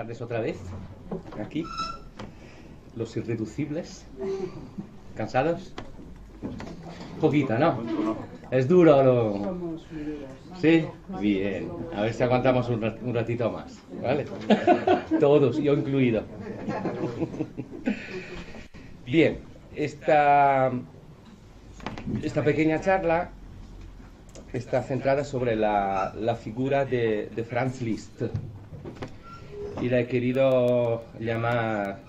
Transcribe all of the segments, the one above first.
tardes otra vez, aquí, los irreducibles. ¿Cansados? Poquito, ¿no? Es duro lo... ¿Sí? Bien, a ver si aguantamos un ratito más, ¿vale? Todos, yo incluido. Bien, esta pequeña charla está centrada sobre la figura de Franz Liszt, y la he querido llamar,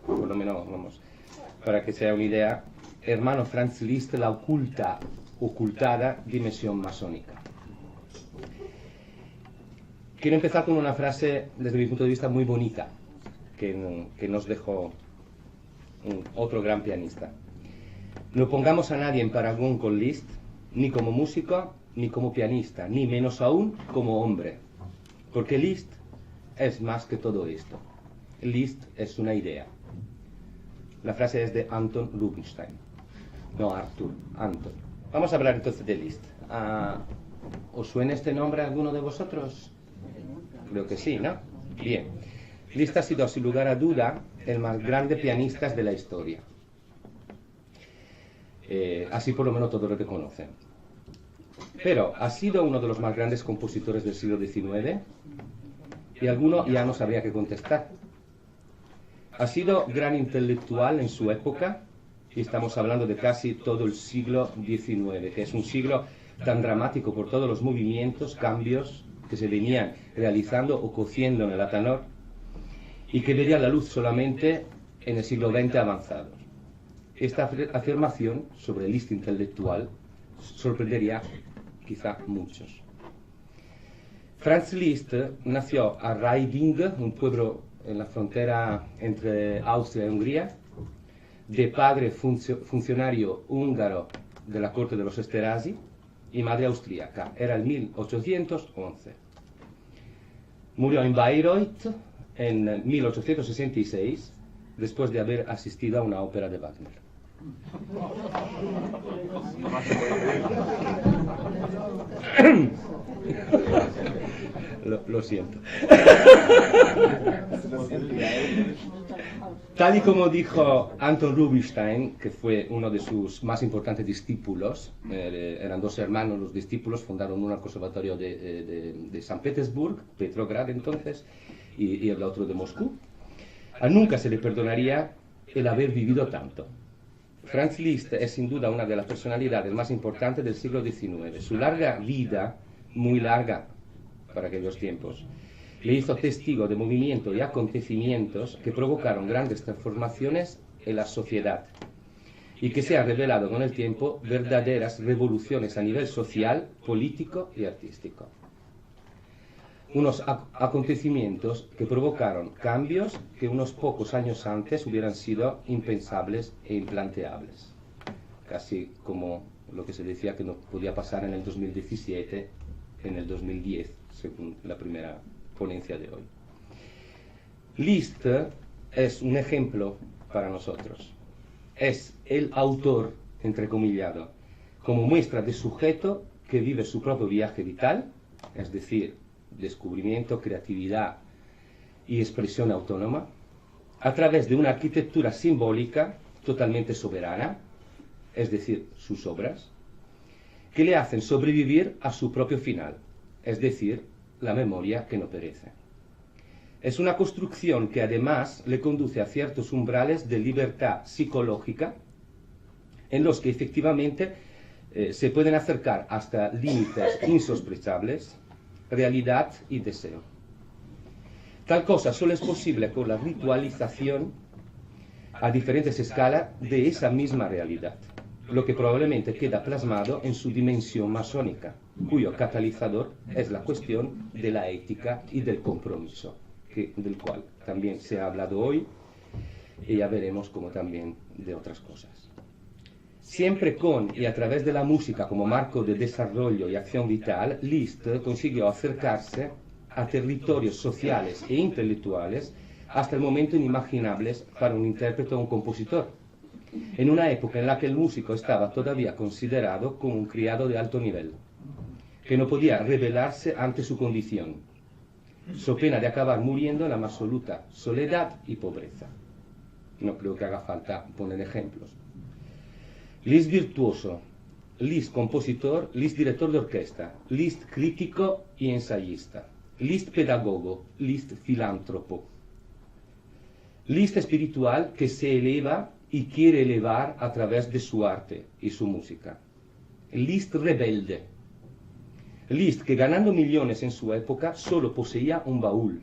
por lo menos, vamos, para que sea una idea, hermano Franz Liszt, la ocultada dimensión masónica. Quiero empezar con una frase, desde mi punto de vista, muy bonita, que nos dejó otro gran pianista. No pongamos a nadie en parangón con Liszt, ni como músico, ni como pianista, ni menos aún como hombre, porque Liszt es más que todo esto. Liszt es una idea. La frase es de Anton Rubinstein. No, Arthur, Anton. Vamos a hablar entonces de Liszt. ¿Os suena este nombre a alguno de vosotros? Creo que sí, ¿no? Bien. Liszt ha sido, sin lugar a duda, el más grande pianista de la historia. Así por lo menos todos lo reconocen. Pero ha sido uno de los más grandes compositores del siglo XIX, y alguno ya no sabría qué contestar. Ha sido gran intelectual en su época, y estamos hablando de casi todo el siglo XIX, que es un siglo tan dramático por todos los movimientos, cambios que se venían realizando o cociendo en el Atenor, y que vería la luz solamente en el siglo XX avanzado. Esta afirmación sobre el Liszt intelectual sorprendería quizá muchos. Franz Liszt nació a Raiding, un pueblo en la frontera entre Austria y Hungría, de padre funcionario húngaro de la corte de los Esterházy y madre austríaca. Era el 1811. Murió en Bayreuth en 1866, después de haber asistido a una ópera de Wagner. Lo siento. Tal y como dijo Anton Rubinstein, que fue uno de sus más importantes discípulos, eran dos hermanos los discípulos, fundaron un conservatorio de San Petersburg, Petrograd entonces, y el otro de Moscú. A nunca se le perdonaría el haber vivido tanto. Franz Liszt es sin duda una de las personalidades más importantes del siglo XIX. Su larga vida, muy larga para aquellos tiempos, le hizo testigo de movimientos y acontecimientos que provocaron grandes transformaciones en la sociedad y que se han revelado con el tiempo verdaderas revoluciones a nivel social, político y artístico. Unos acontecimientos que provocaron cambios que unos pocos años antes hubieran sido impensables e implanteables. Casi como lo que se decía que no podía pasar en el 2017, en el 2010, según la primera ponencia de hoy. Liszt es un ejemplo para nosotros. Es el autor, entrecomillado, como muestra de sujeto que vive su propio viaje vital, es decir, descubrimiento, creatividad y expresión autónoma, a través de una arquitectura simbólica totalmente soberana, es decir, sus obras, que le hacen sobrevivir a su propio final, es decir, la memoria que no perece. Es una construcción que además le conduce a ciertos umbrales de libertad psicológica, en los que efectivamente se pueden acercar hasta límites insospechables, realidad y deseo. Tal cosa solo es posible con la ritualización a diferentes escalas de esa misma realidad, lo que probablemente queda plasmado en su dimensión masónica, cuyo catalizador es la cuestión de la ética y del compromiso, del cual también se ha hablado hoy, y ya veremos como también de otras cosas. Siempre con y a través de la música como marco de desarrollo y acción vital, Liszt consiguió acercarse a territorios sociales e intelectuales hasta el momento inimaginables para un intérprete o un compositor, en una época en la que el músico estaba todavía considerado como un criado de alto nivel, que no podía rebelarse ante su condición, so pena de acabar muriendo en la más absoluta soledad y pobreza. No creo que haga falta poner ejemplos. Liszt virtuoso, Liszt compositor, Liszt director de orquesta, Liszt crítico y ensayista, Liszt pedagogo, Liszt filántropo, Liszt espiritual que se eleva y quiere elevar a través de su arte y su música, Liszt rebelde, Liszt que ganando millones en su época solo poseía un baúl.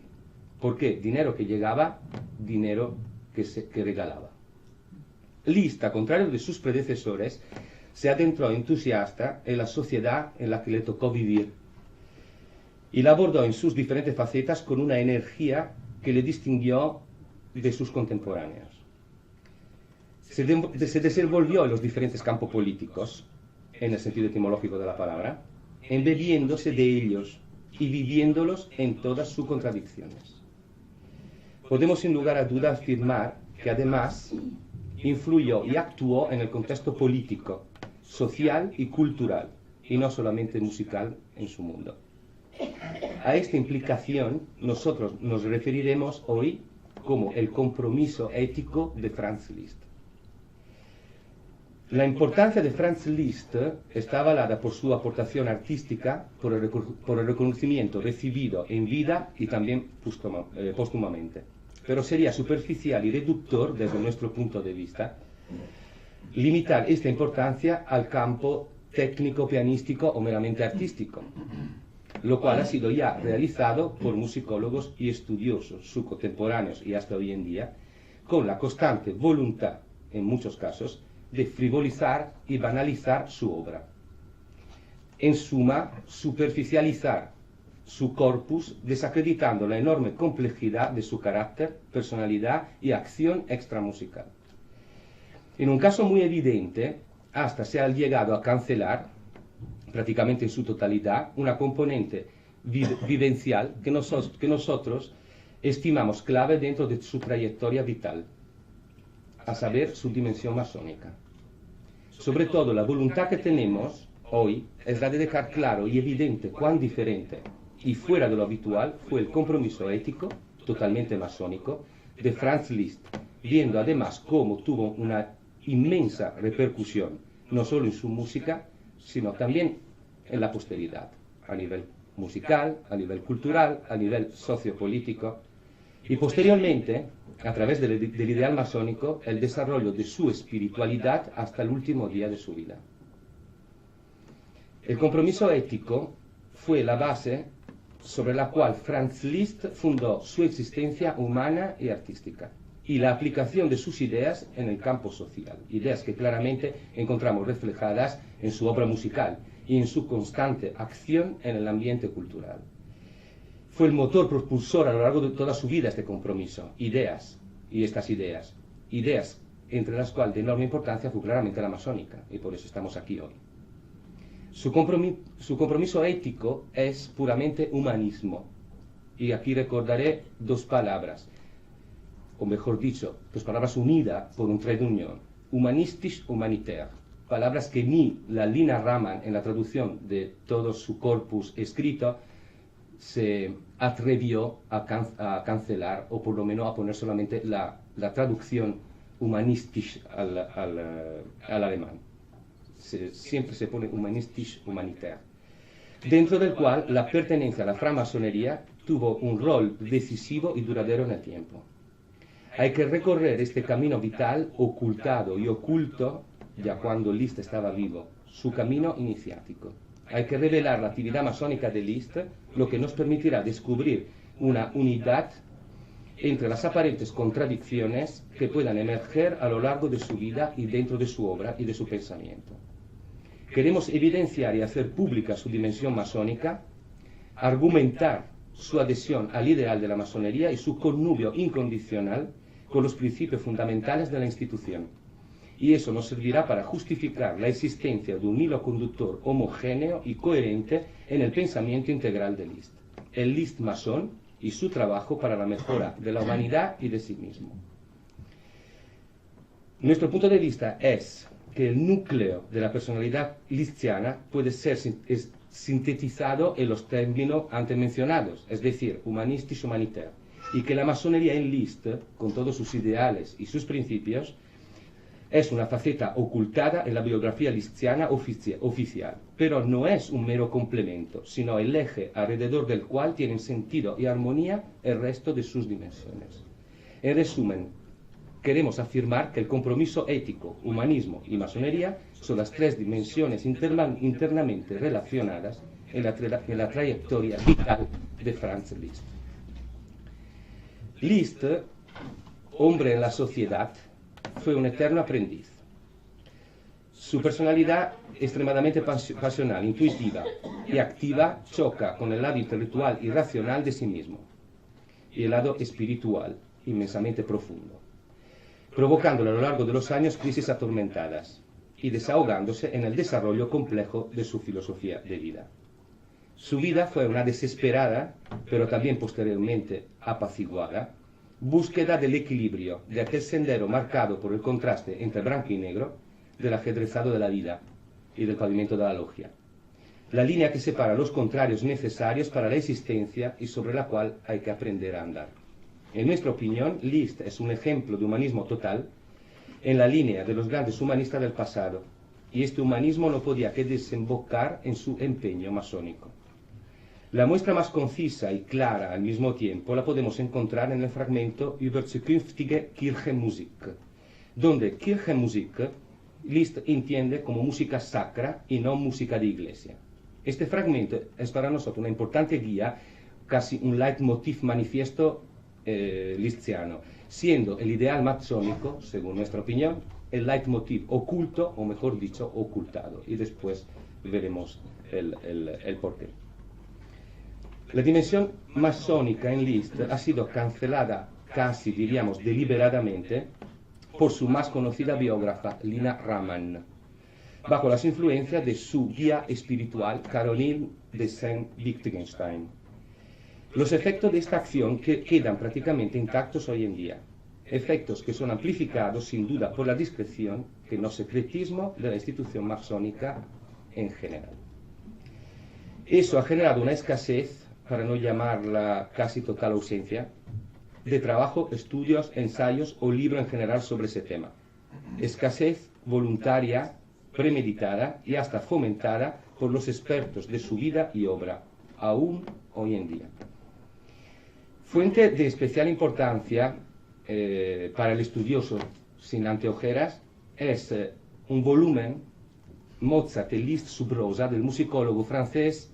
¿Por qué? Dinero que llegaba, dinero que regalaba. Liszt, a contrario de sus predecesores, se adentró entusiasta en la sociedad en la que le tocó vivir y la abordó en sus diferentes facetas con una energía que le distinguió de sus contemporáneos. Se desenvolvió en los diferentes campos políticos, en el sentido etimológico de la palabra, embebiéndose de ellos y viviéndolos en todas sus contradicciones. Podemos sin lugar a duda afirmar que además influyó y actuó en el contexto político, social y cultural, y no solamente musical en su mundo. A esta implicación nosotros nos referiremos hoy como el compromiso ético de Franz Liszt. La importancia de Franz Liszt está avalada por su aportación artística, por el reconocimiento recibido en vida y también póstumamente. Pero sería superficial y reductor, desde nuestro punto de vista, limitar esta importancia al campo técnico, pianístico o meramente artístico, lo cual ha sido ya realizado por musicólogos y estudiosos, sus contemporáneos y hasta hoy en día, con la constante voluntad, en muchos casos, de frivolizar y banalizar su obra. En suma, superficializar su corpus, desacreditando la enorme complejidad de su carácter, personalidad y acción extramusical. En un caso muy evidente, hasta se ha llegado a cancelar, prácticamente en su totalidad, una componente vivencial que nosotros estimamos clave dentro de su trayectoria vital, a saber, su dimensión masónica. Sobre todo, la voluntad que tenemos hoy es la de dejar claro y evidente cuán diferente y fuera de lo habitual fue el compromiso ético, totalmente masónico, de Franz Liszt, viendo además cómo tuvo una inmensa repercusión, no solo en su música, sino también en la posteridad, a nivel musical, a nivel cultural, a nivel sociopolítico, y posteriormente, a través del ideal masónico, el desarrollo de su espiritualidad hasta el último día de su vida. El compromiso ético fue la base sobre la cual Franz Liszt fundó su existencia humana y artística, y la aplicación de sus ideas en el campo social, ideas que claramente encontramos reflejadas en su obra musical y en su constante acción en el ambiente cultural. Fue el motor propulsor a lo largo de toda su vida este compromiso, ideas, y estas ideas entre las cuales de enorme importancia fue claramente la masónica, y por eso estamos aquí hoy. Su compromiso ético es puramente humanismo, y aquí recordaré dos palabras, o mejor dicho, dos palabras unidas por un trait d'union, humanistisch-humanitaire, palabras que ni la Lina Raman, en la traducción de todo su corpus escrito, se atrevió a cancelar, o por lo menos a poner solamente la traducción humanistisch al alemán. Siempre se pone humanistisch-humanitaire, dentro del cual la pertenencia a la francmasonería tuvo un rol decisivo y duradero en el tiempo. Hay que recorrer este camino vital ocultado y oculto, ya cuando Liszt estaba vivo, su camino iniciático. Hay que revelar la actividad masónica de Liszt, lo que nos permitirá descubrir una unidad entre las aparentes contradicciones que puedan emerger a lo largo de su vida y dentro de su obra y de su pensamiento. Queremos evidenciar y hacer pública su dimensión masónica, argumentar su adhesión al ideal de la masonería y su connubio incondicional con los principios fundamentales de la institución. Y eso nos servirá para justificar la existencia de un hilo conductor homogéneo y coherente en el pensamiento integral de Liszt, el Liszt masón y su trabajo para la mejora de la humanidad y de sí mismo. Nuestro punto de vista es que el núcleo de la personalidad lisztiana puede ser sintetizado en los términos antes mencionados, es decir, humanistis humanitaire, y que la masonería en Liszt, con todos sus ideales y sus principios, es una faceta ocultada en la biografía lisztiana oficial, pero no es un mero complemento, sino el eje alrededor del cual tienen sentido y armonía el resto de sus dimensiones. En resumen, queremos afirmar que el compromiso ético, humanismo y masonería son las tres dimensiones internamente relacionadas en la trayectoria vital de Franz Liszt. Liszt, hombre en la sociedad, fue un eterno aprendiz. Su personalidad extremadamente pasional, intuitiva y activa choca con el lado intelectual y racional de sí mismo y el lado espiritual, inmensamente profundo, provocándole a lo largo de los años crisis atormentadas y desahogándose en el desarrollo complejo de su filosofía de vida. Su vida fue una desesperada, pero también posteriormente apaciguada, búsqueda del equilibrio, de aquel sendero marcado por el contraste entre blanco y negro, del ajedrezado de la vida y del pavimento de la logia. La línea que separa los contrarios necesarios para la existencia y sobre la cual hay que aprender a andar. En nuestra opinión, Liszt es un ejemplo de humanismo total en la línea de los grandes humanistas del pasado, y este humanismo no podía que desembocar en su empeño masónico. La muestra más concisa y clara al mismo tiempo la podemos encontrar en el fragmento Über zukünftige Kirchenmusik, donde Kirchenmusik Liszt entiende como música sacra y no música de iglesia. Este fragmento es para nosotros una importante guía, casi un leitmotiv manifiesto lisztiano, siendo el ideal masónico, según nuestra opinión, el leitmotiv oculto, o mejor dicho, ocultado. Y después veremos el porqué. La dimensión masónica en Liszt ha sido cancelada, casi diríamos deliberadamente, por su más conocida biógrafa, Lina Raman, bajo las influencias de su guía espiritual, Caroline de Saint-Wittgenstein. Los efectos de esta acción quedan prácticamente intactos hoy en día, efectos que son amplificados sin duda por la discreción, que no secretismo, de la institución masónica en general. Eso ha generado una escasez, para no llamarla casi total ausencia, de trabajo, estudios, ensayos o libro en general sobre ese tema. Escasez voluntaria, premeditada y hasta fomentada por los expertos de su vida y obra, aún hoy en día. Fuente de especial importancia para el estudioso sin anteojeras es un volumen, Mozart et Liszt sub rosa, del musicólogo francés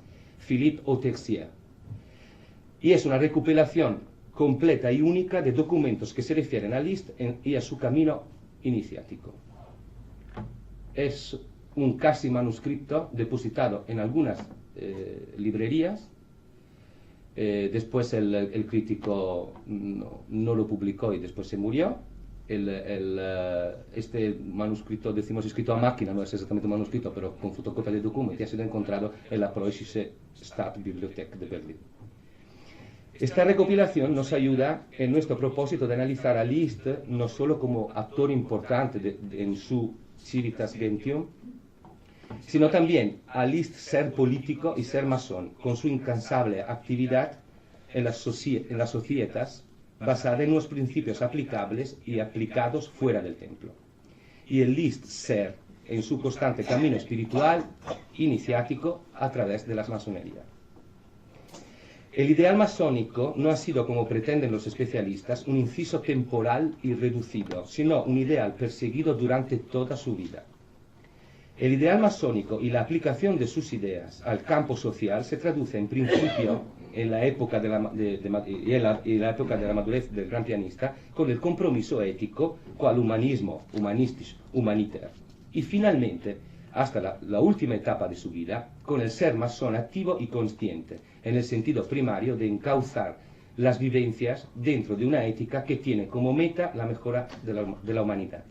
Philippe Autexier. Y es una recopilación completa y única de documentos que se refieren a Liszt y a su camino iniciático. Es un casi manuscrito depositado en algunas librerías. Después el crítico no lo publicó y después se murió. Este manuscrito, decimos escrito a máquina, no es exactamente un manuscrito, pero con fotocopia de documento, ha sido encontrado en la Preußische Staatsbibliothek de Berlín. Esta recopilación nos ayuda en nuestro propósito de analizar a Liszt no solo como actor importante en su Civitas Gentium, sino también a Liszt ser político y ser masón, con su incansable actividad en las societas basada en unos principios aplicables y aplicados fuera del templo. Y el Liszt ser en su constante camino espiritual iniciático a través de las masonerías. El ideal masónico no ha sido, como pretenden los especialistas, un inciso temporal y reducido, sino un ideal perseguido durante toda su vida. El ideal masónico y la aplicación de sus ideas al campo social se traduce en principio en la época de la época de la madurez del gran pianista con el compromiso ético cual humanismo, humanistis, humanitaire. Y finalmente, hasta la última etapa de su vida, con el ser masón activo y consciente, en el sentido primario de encauzar las vivencias dentro de una ética que tiene como meta la mejora de la humanidad.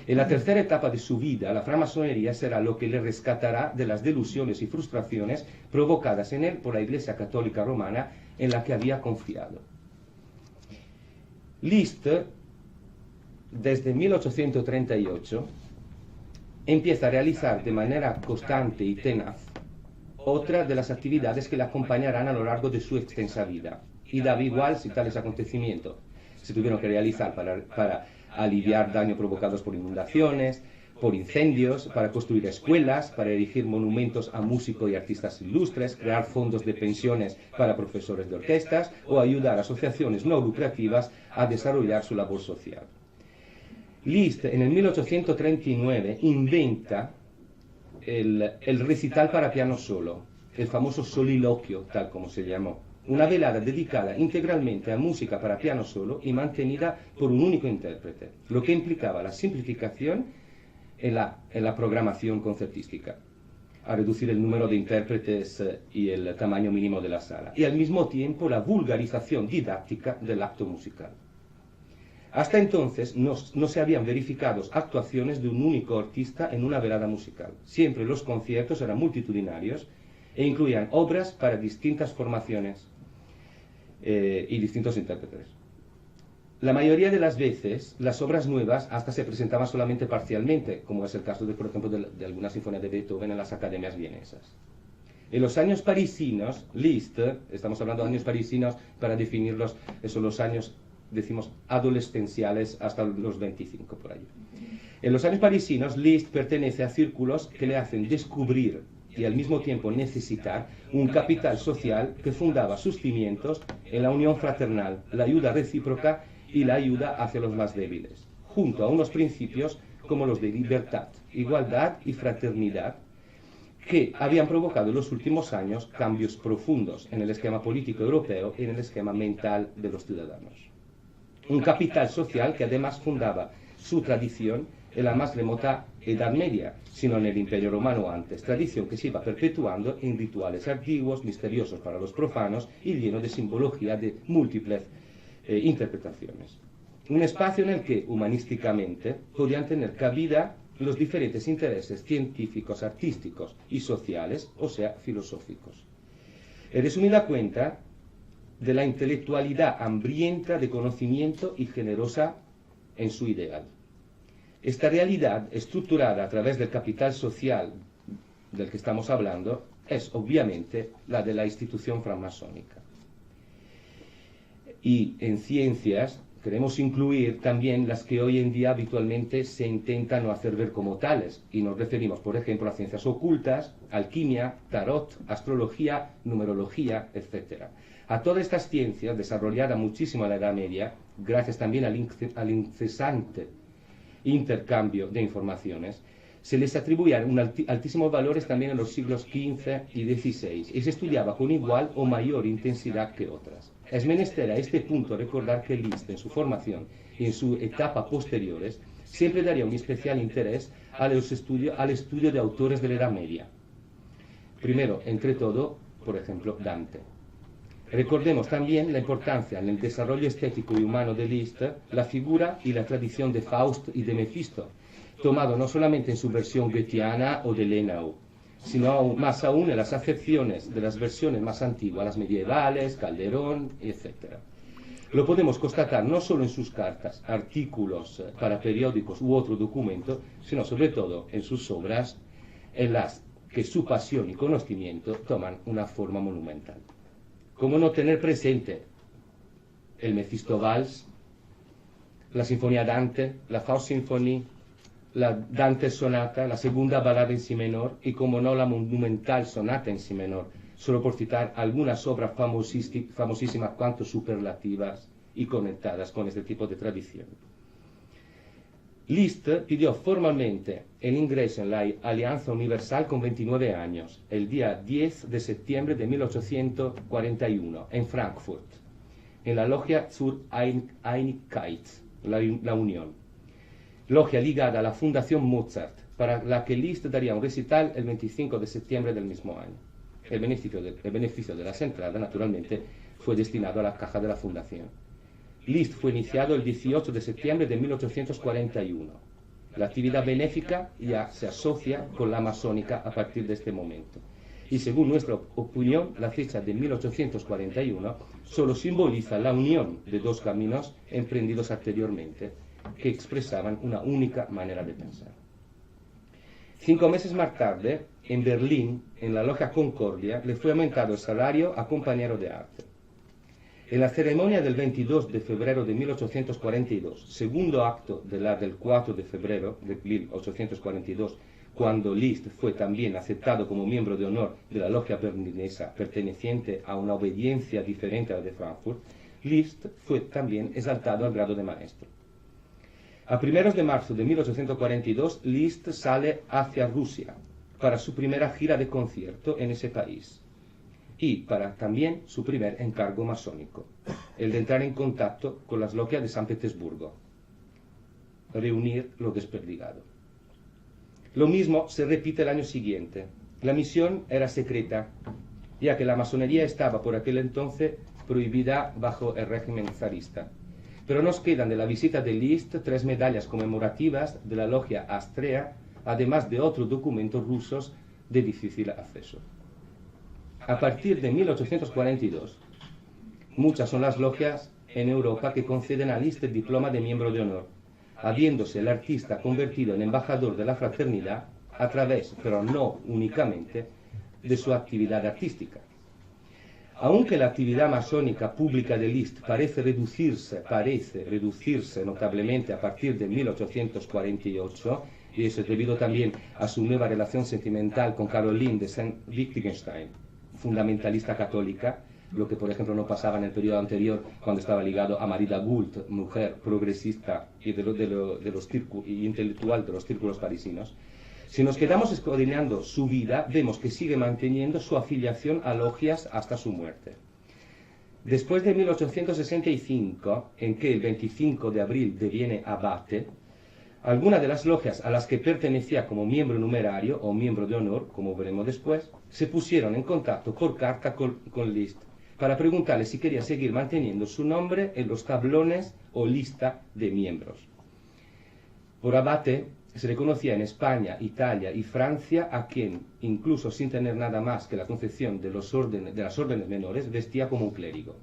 En la tercera etapa de su vida, la francmasonería será lo que le rescatará de las delusiones y frustraciones provocadas en él por la Iglesia Católica Romana en la que había confiado. Liszt, desde 1838, empieza a realizar de manera constante y tenaz otra de las actividades que le acompañarán a lo largo de su extensa vida. Y daba igual si tales acontecimientos se tuvieron que realizar para aliviar daños provocados por inundaciones, por incendios, para construir escuelas, para erigir monumentos a músicos y artistas ilustres, crear fondos de pensiones para profesores de orquestas o ayudar a asociaciones no lucrativas a desarrollar su labor social. Liszt en el 1839 inventa el recital para piano solo, el famoso soliloquio, tal como se llamó, una velada dedicada integralmente a música para piano solo y mantenida por un único intérprete, lo que implicaba la simplificación en la programación concertística, a reducir el número de intérpretes y el tamaño mínimo de la sala, y al mismo tiempo la vulgarización didáctica del acto musical. Hasta entonces no se habían verificado actuaciones de un único artista en una velada musical. Siempre los conciertos eran multitudinarios e incluían obras para distintas formaciones y distintos intérpretes. La mayoría de las veces, las obras nuevas hasta se presentaban solamente parcialmente, como es el caso, por ejemplo, de algunas sinfonías de Beethoven en las academias vienesas. En los años parisinos, Liszt, estamos hablando de años parisinos para definirlos, esos los años, decimos, adolescenciales hasta los 25 por ahí. En los años parisinos, Liszt pertenece a círculos que le hacen descubrir y al mismo tiempo necesitar un capital social que fundaba sus cimientos en la unión fraternal, la ayuda recíproca y la ayuda hacia los más débiles, junto a unos principios como los de libertad, igualdad y fraternidad, que habían provocado en los últimos años cambios profundos en el esquema político europeo y en el esquema mental de los ciudadanos. Un capital social que además fundaba su tradición en la más remota Edad Media, sino en el Imperio Romano antes, tradición que se iba perpetuando en rituales antiguos, misteriosos para los profanos y lleno de simbología de múltiples interpretaciones. Un espacio en el que, humanísticamente, podían tener cabida los diferentes intereses científicos, artísticos y sociales, o sea, filosóficos. En resumida cuenta, de la intelectualidad hambrienta de conocimiento y generosa en su ideal. Esta realidad, estructurada a través del capital social del que estamos hablando, es obviamente la de la institución francmasónica. Y en ciencias queremos incluir también las que hoy en día habitualmente se intentan no hacer ver como tales, y nos referimos, por ejemplo, a ciencias ocultas, alquimia, tarot, astrología, numerología, etc. A todas estas ciencias, desarrolladas muchísimo en la Edad Media, gracias también al incesante intercambio de informaciones, se les atribuían altísimos valores también en los siglos XV y XVI, y se estudiaba con igual o mayor intensidad que otras. Es menester a este punto recordar que Liszt, en su formación y en su etapa posteriores, siempre daría un especial interés al estudio de autores de la Edad Media. Primero, entre todo, por ejemplo, Dante. Recordemos también la importancia en el desarrollo estético y humano de Liszt, la figura y la tradición de Faust y de Mefisto, tomado no solamente en su versión goetheana o de Lenau, sino más aún en las acepciones de las versiones más antiguas, las medievales, Calderón, etc. Lo podemos constatar no solo en sus cartas, artículos para periódicos u otro documento, sino sobre todo en sus obras, en las que su pasión y conocimiento toman una forma monumental. ¿Cómo no tener presente el Mefisto Vals, la Sinfonía Dante, la Faust Symphony, la Dante Sonata, la segunda balada en si menor y, como no, la monumental sonata en si menor, solo por citar algunas obras famosísimas cuanto superlativas y conectadas con este tipo de tradición. Liszt pidió formalmente el ingreso en la Alianza Universal con 29 años, el día 10 de septiembre de 1841, en Frankfurt, en la Logia zur Einigkeit, la Unión, logia ligada a la Fundación Mozart, para la que Liszt daría un recital el 25 de septiembre del mismo año. El beneficio de las entradas, naturalmente, fue destinado a la caja de la Fundación. Liszt fue iniciado el 18 de septiembre de 1841. La actividad benéfica ya se asocia con la masónica a partir de este momento. Y según nuestra opinión, la fecha de 1841 solo simboliza la unión de dos caminos emprendidos anteriormente, que expresaban una única manera de pensar. 5 meses más tarde, en Berlín, en la logia Concordia, le fue aumentado el salario a compañero de arte. En la ceremonia del 22 de febrero de 1842, segundo acto de la del 4 de febrero de 1842, cuando Liszt fue también aceptado como miembro de honor de la logia berlinesa perteneciente a una obediencia diferente a la de Frankfurt, Liszt fue también exaltado al grado de maestro. A primeros de marzo de 1842, Liszt sale hacia Rusia para su primera gira de concierto en ese país y para también su primer encargo masónico, el de entrar en contacto con las logias de San Petersburgo, reunir lo desperdigado. Lo mismo se repite el año siguiente. La misión era secreta, ya que la masonería estaba por aquel entonces prohibida bajo el régimen zarista. Pero nos quedan de la visita de Liszt 3 medallas conmemorativas de la logia Astrea, además de otros documentos rusos de difícil acceso. A partir de 1842, muchas son las logias en Europa que conceden a Liszt el diploma de miembro de honor, habiéndose el artista convertido en embajador de la fraternidad a través, pero no únicamente, de su actividad artística. Aunque la actividad masónica pública de Liszt parece reducirse notablemente a partir de 1848, y eso es debido también a su nueva relación sentimental con Caroline de Saint-Wittgenstein, fundamentalista católica, lo que por ejemplo no pasaba en el periodo anterior cuando estaba ligado a Marida Gould, mujer progresista y intelectual de los círculos parisinos. Si nos quedamos escudriñando su vida, vemos que sigue manteniendo su afiliación a logias hasta su muerte. Después de 1865, en que el 25 de abril deviene abate, algunas de las logias a las que pertenecía como miembro numerario o miembro de honor, como veremos después, se pusieron en contacto por carta con Liszt para preguntarle si quería seguir manteniendo su nombre en los tablones o lista de miembros. Por abate se le conocía en España, Italia y Francia a quien, incluso sin tener nada más que la concepción de las órdenes menores, vestía como un clérigo.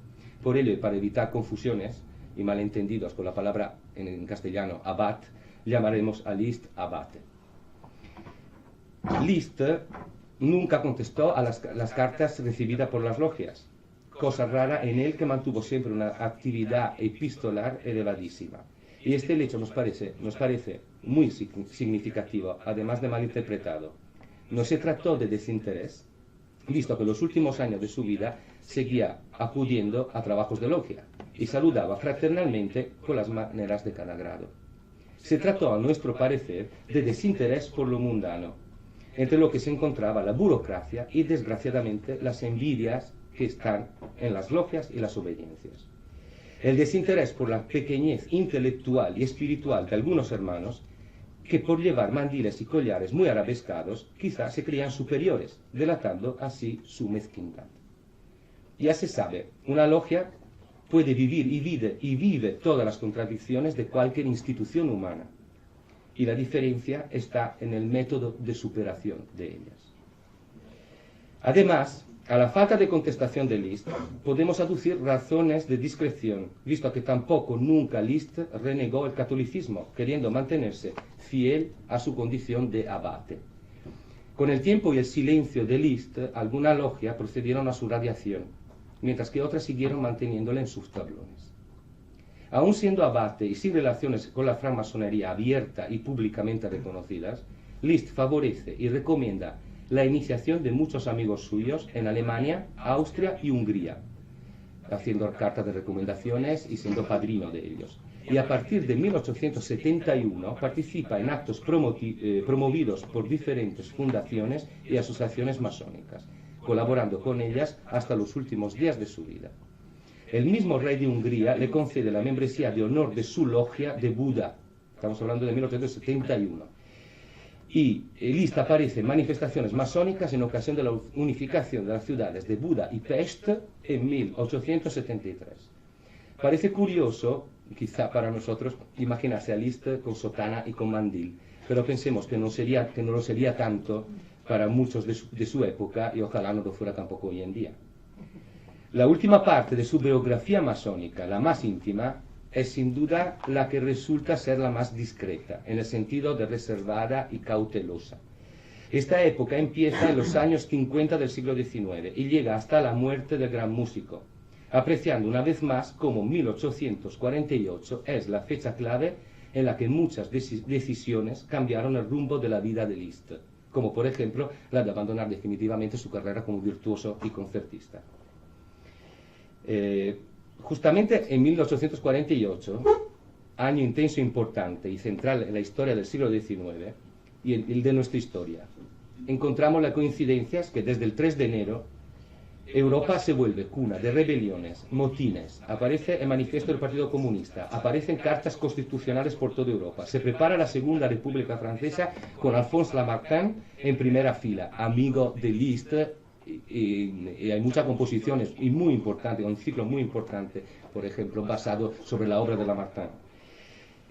Por ello, y para evitar confusiones y malentendidos con la palabra en castellano abat, llamaremos a Liszt abate. Liszt nunca contestó a las cartas recibidas por las logias, cosa rara en él que mantuvo siempre una actividad epistolar elevadísima. Y este hecho nos parece muy significativo, además de malinterpretado. No se trató de desinterés, visto que en los últimos años de su vida seguía acudiendo a trabajos de logia y saludaba fraternalmente con las maneras de cada grado. Se trató, a nuestro parecer, de desinterés por lo mundano, entre lo que se encontraba la burocracia y, desgraciadamente, las envidias que están en las logias y las obediencias. El desinterés por la pequeñez intelectual y espiritual de algunos hermanos que por llevar mandiles y collares muy arabescados quizá se creían superiores, delatando así su mezquindad. Ya se sabe, una logia puede vivir y vive todas las contradicciones de cualquier institución humana, y la diferencia está en el método de superación de ellas. Además, a la falta de contestación de Liszt podemos aducir razones de discreción, visto que tampoco nunca Liszt renegó el catolicismo, queriendo mantenerse fiel a su condición de abate. Con el tiempo y el silencio de Liszt, algunas logias procedieron a su radiación, mientras que otras siguieron manteniéndole en sus tablones. Aún siendo abate y sin relaciones con la francmasonería abierta y públicamente reconocidas, Liszt favorece y recomienda la iniciación de muchos amigos suyos en Alemania, Austria y Hungría, haciendo cartas de recomendaciones y siendo padrino de ellos. Y a partir de 1871 participa en actos promovidos por diferentes fundaciones y asociaciones masónicas, colaborando con ellas hasta los últimos días de su vida. El mismo rey de Hungría le concede la membresía de honor de su logia de Buda, estamos hablando de 1871, y Liszt aparece en manifestaciones masónicas en ocasión de la unificación de las ciudades de Buda y Pest en 1873. Parece curioso, quizá para nosotros, imaginarse a Liszt con sotana y con mandil, pero pensemos que no lo sería tanto para muchos de su época y ojalá no lo fuera tampoco hoy en día. La última parte de su biografía masónica, la más íntima, es sin duda la que resulta ser la más discreta, en el sentido de reservada y cautelosa. Esta época empieza en los años 50 del siglo XIX y llega hasta la muerte del gran músico, apreciando una vez más cómo 1848 es la fecha clave en la que muchas decisiones cambiaron el rumbo de la vida de Liszt, como por ejemplo la de abandonar definitivamente su carrera como virtuoso y concertista. Justamente en 1848, año intenso, importante y central en la historia del siglo XIX y el de nuestra historia, encontramos las coincidencias que desde el 3 de enero Europa se vuelve cuna de rebeliones, motines, aparece el manifiesto del Partido Comunista, aparecen cartas constitucionales por toda Europa, se prepara la Segunda República Francesa con Alphonse Lamartine en primera fila, amigo de Liszt, y hay muchas composiciones y muy importantes, un ciclo muy importante, por ejemplo, basado sobre la obra de Lamartine.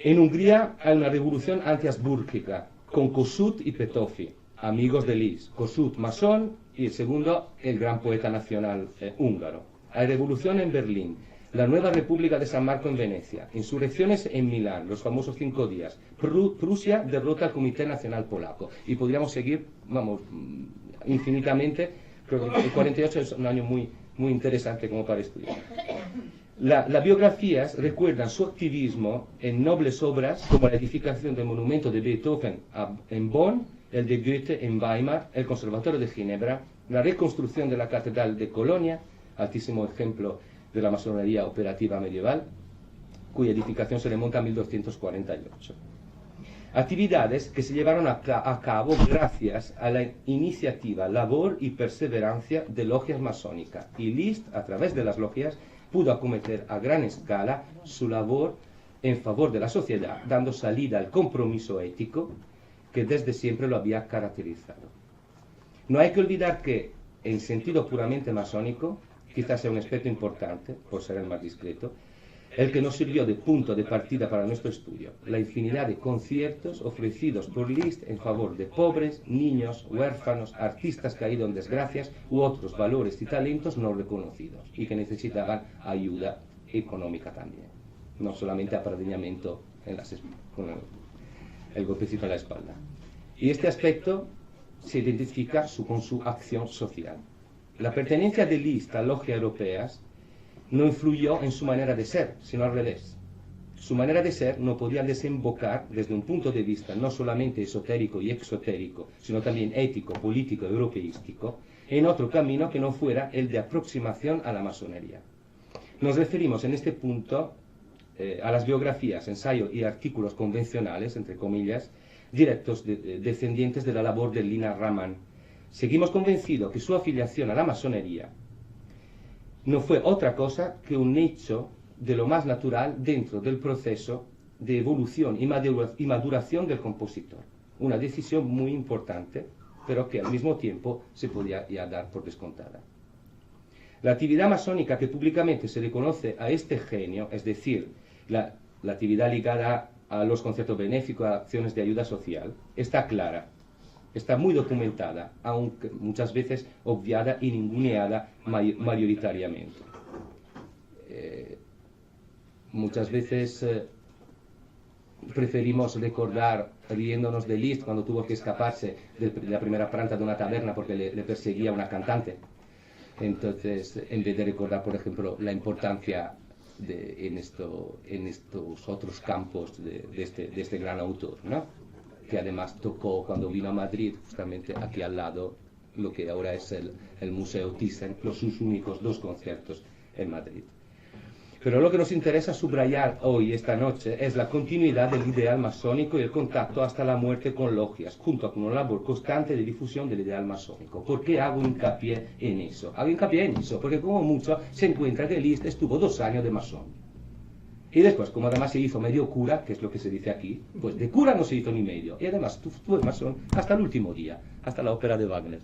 En Hungría hay una revolución anti-habsbúrgica con Kossuth y Petőfi, amigos de Liszt. Kossuth, masón, y el segundo, el gran poeta nacional húngaro. Hay revolución en Berlín, la nueva República de San Marco en Venecia, insurrecciones en Milán, los famosos 5 días. Prusia derrota al Comité Nacional Polaco. Y podríamos seguir, vamos, infinitamente. Creo que el 48 es un año muy, muy interesante como para estudiar. Las biografías recuerdan su activismo en nobles obras como la edificación del monumento de Beethoven en Bonn, el de Goethe en Weimar, el Conservatorio de Ginebra, la reconstrucción de la Catedral de Colonia, altísimo ejemplo de la masonería operativa medieval, cuya edificación se remonta a 1248. Actividades que se llevaron a cabo gracias a la iniciativa, labor y perseverancia de logias masónicas. Y Liszt, a través de las logias, pudo acometer a gran escala su labor en favor de la sociedad, dando salida al compromiso ético que desde siempre lo había caracterizado. No hay que olvidar que, en sentido puramente masónico, quizás sea un aspecto importante, por ser el más discreto, el que nos sirvió de punto de partida para nuestro estudio, la infinidad de conciertos ofrecidos por Liszt en favor de pobres, niños, huérfanos, artistas caídos en desgracias u otros valores y talentos no reconocidos y que necesitaban ayuda económica también, no solamente apadrinamiento con el golpecito en la espalda. Y este aspecto se identifica con su acción social. La pertenencia de Liszt a logias europeas no influyó en su manera de ser, sino al revés. Su manera de ser no podía desembocar desde un punto de vista no solamente esotérico y exotérico, sino también ético, político, europeístico, en otro camino que no fuera el de aproximación a la masonería. Nos referimos en este punto a las biografías, ensayos y artículos convencionales, entre comillas, directos descendientes de la labor de Lina Raman. Seguimos convencidos que su afiliación a la masonería no fue otra cosa que un hecho de lo más natural dentro del proceso de evolución y maduración del compositor. Una decisión muy importante, pero que al mismo tiempo se podía ya dar por descontada. La actividad masónica que públicamente se reconoce a este genio, es decir, la actividad ligada a los conciertos benéficos, a acciones de ayuda social, está clara. Está muy documentada, aunque muchas veces obviada y ninguneada mayoritariamente. Muchas veces preferimos recordar, riéndonos de Liszt cuando tuvo que escaparse de la primera planta de una taberna porque le perseguía una cantante. Entonces, en vez de recordar, por ejemplo, la importancia en estos otros campos de este gran autor, ¿no? Que además tocó cuando vino a Madrid, justamente aquí al lado, lo que ahora es el Museo Thyssen, sus únicos 2 conciertos en Madrid. Pero lo que nos interesa subrayar hoy, esta noche, es la continuidad del ideal masónico y el contacto hasta la muerte con logias, junto con una labor constante de difusión del ideal masónico. ¿Por qué hago hincapié en eso? Hago hincapié en eso porque como mucho se encuentra que Liszt estuvo 2 años de masón. Y después, como además se hizo medio cura, que es lo que se dice aquí, pues de cura no se hizo ni medio. Y además tuvo masón hasta el último día, hasta la ópera de Wagner.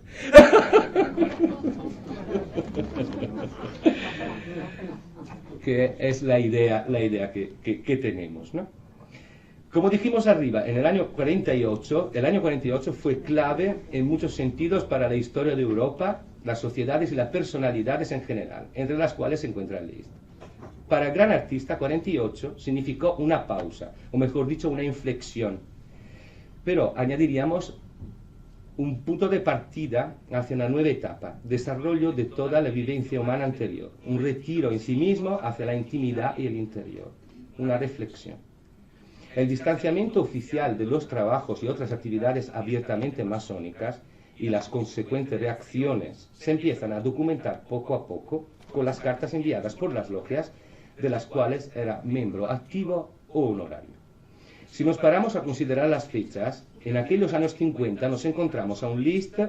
Que es la idea que tenemos, ¿no? Como dijimos arriba, en el año 48 fue clave en muchos sentidos para la historia de Europa, las sociedades y las personalidades en general, entre las cuales se encuentra Liszt. Para el gran artista, 48 significó una pausa, o mejor dicho, una inflexión. Pero añadiríamos un punto de partida hacia una nueva etapa, desarrollo de toda la vivencia humana anterior, un retiro en sí mismo hacia la intimidad y el interior, una reflexión. El distanciamiento oficial de los trabajos y otras actividades abiertamente masónicas y las consecuentes reacciones se empiezan a documentar poco a poco con las cartas enviadas por las logias de las cuales era miembro activo o honorario. Si nos paramos a considerar las fechas, en aquellos años 50 nos encontramos a un Liszt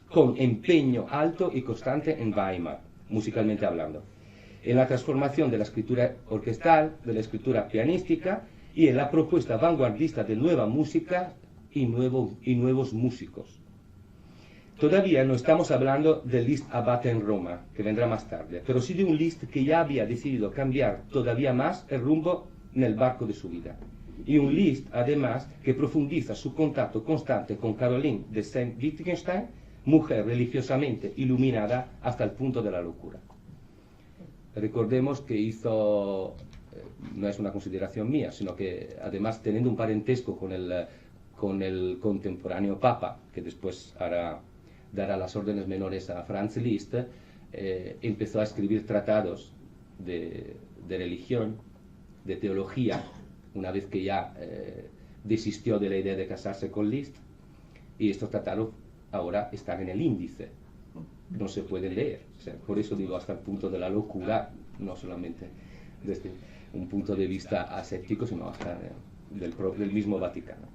con empeño alto y constante en Weimar, musicalmente hablando, en la transformación de la escritura orquestal, de la escritura pianística y en la propuesta vanguardista de nueva música y nuevos músicos. Todavía no estamos hablando del Liszt abate en Roma, que vendrá más tarde, pero sí de un Liszt que ya había decidido cambiar todavía más el rumbo en el barco de su vida. Y un Liszt, además, que profundiza su contacto constante con Caroline de Saint-Wittgenstein, mujer religiosamente iluminada hasta el punto de la locura. Recordemos que hizo, no es una consideración mía, sino que además teniendo un parentesco con el contemporáneo Papa, que después dará las órdenes menores a Franz Liszt, empezó a escribir tratados de religión, de teología, una vez que ya desistió de la idea de casarse con Liszt, y estos tratados ahora están en el índice, no se pueden leer. O sea, por eso digo hasta el punto de la locura, no solamente desde un punto de vista aséptico, sino hasta del mismo Vaticano.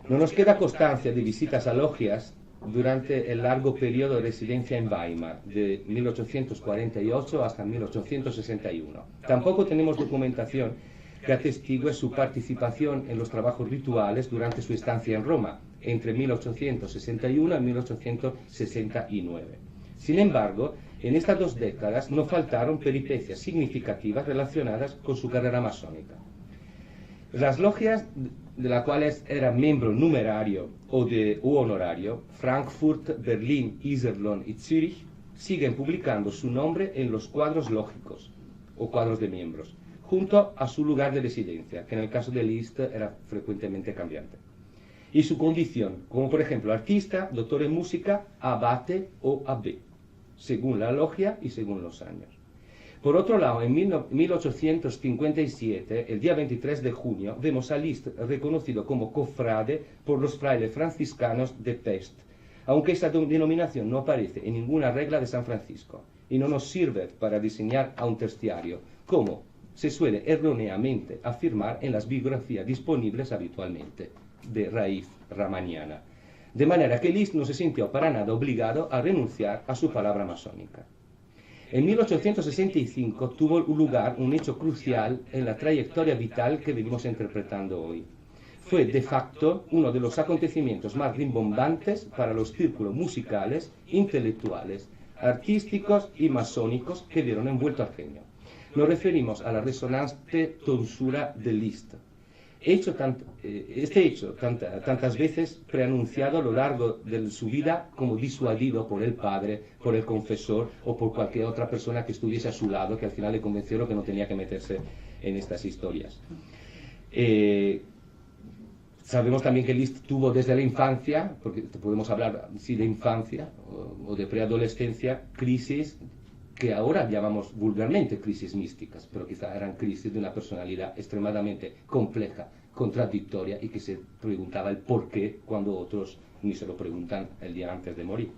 No nos queda constancia de visitas a logias durante el largo periodo de residencia en Weimar, de 1848 hasta 1861. Tampoco tenemos documentación que atestigue su participación en los trabajos rituales durante su estancia en Roma, entre 1861 y 1869. Sin embargo, en estas 2 décadas no faltaron peripecias significativas relacionadas con su carrera masónica. Las logias de las cuales era miembro numerario o honorario, Frankfurt, Berlín, Iserlohn y Zürich, siguen publicando su nombre en los cuadros lógicos o cuadros de miembros, junto a su lugar de residencia, que en el caso de Liszt era frecuentemente cambiante, y su condición, como por ejemplo artista, doctor en música, abate o abbé, según la logia y según los años. Por otro lado, en 1857, el día 23 de junio, vemos a Liszt reconocido como cofrade por los frailes franciscanos de Pest, aunque esa denominación no aparece en ninguna regla de San Francisco y no nos sirve para diseñar a un terciario, como se suele erróneamente afirmar en las biografías disponibles habitualmente, de raíz ramaniana. De manera que Liszt no se sintió para nada obligado a renunciar a su palabra masónica. En 1865 tuvo lugar un hecho crucial en la trayectoria vital que venimos interpretando hoy. Fue de facto uno de los acontecimientos más rimbombantes para los círculos musicales, intelectuales, artísticos y masónicos que vieron envuelto al genio. Nos referimos a la resonante tonsura de Liszt. Este hecho, tantas veces preanunciado a lo largo de su vida como disuadido por el padre, por el confesor o por cualquier otra persona que estuviese a su lado, que al final le convencieron que no tenía que meterse en estas historias. Sabemos también que Liszt tuvo desde la infancia, porque podemos hablar sí de infancia o de preadolescencia, crisis que ahora llamamos vulgarmente crisis místicas, pero quizá eran crisis de una personalidad extremadamente compleja, contradictoria y que se preguntaba el por qué cuando otros ni se lo preguntan el día antes de morir.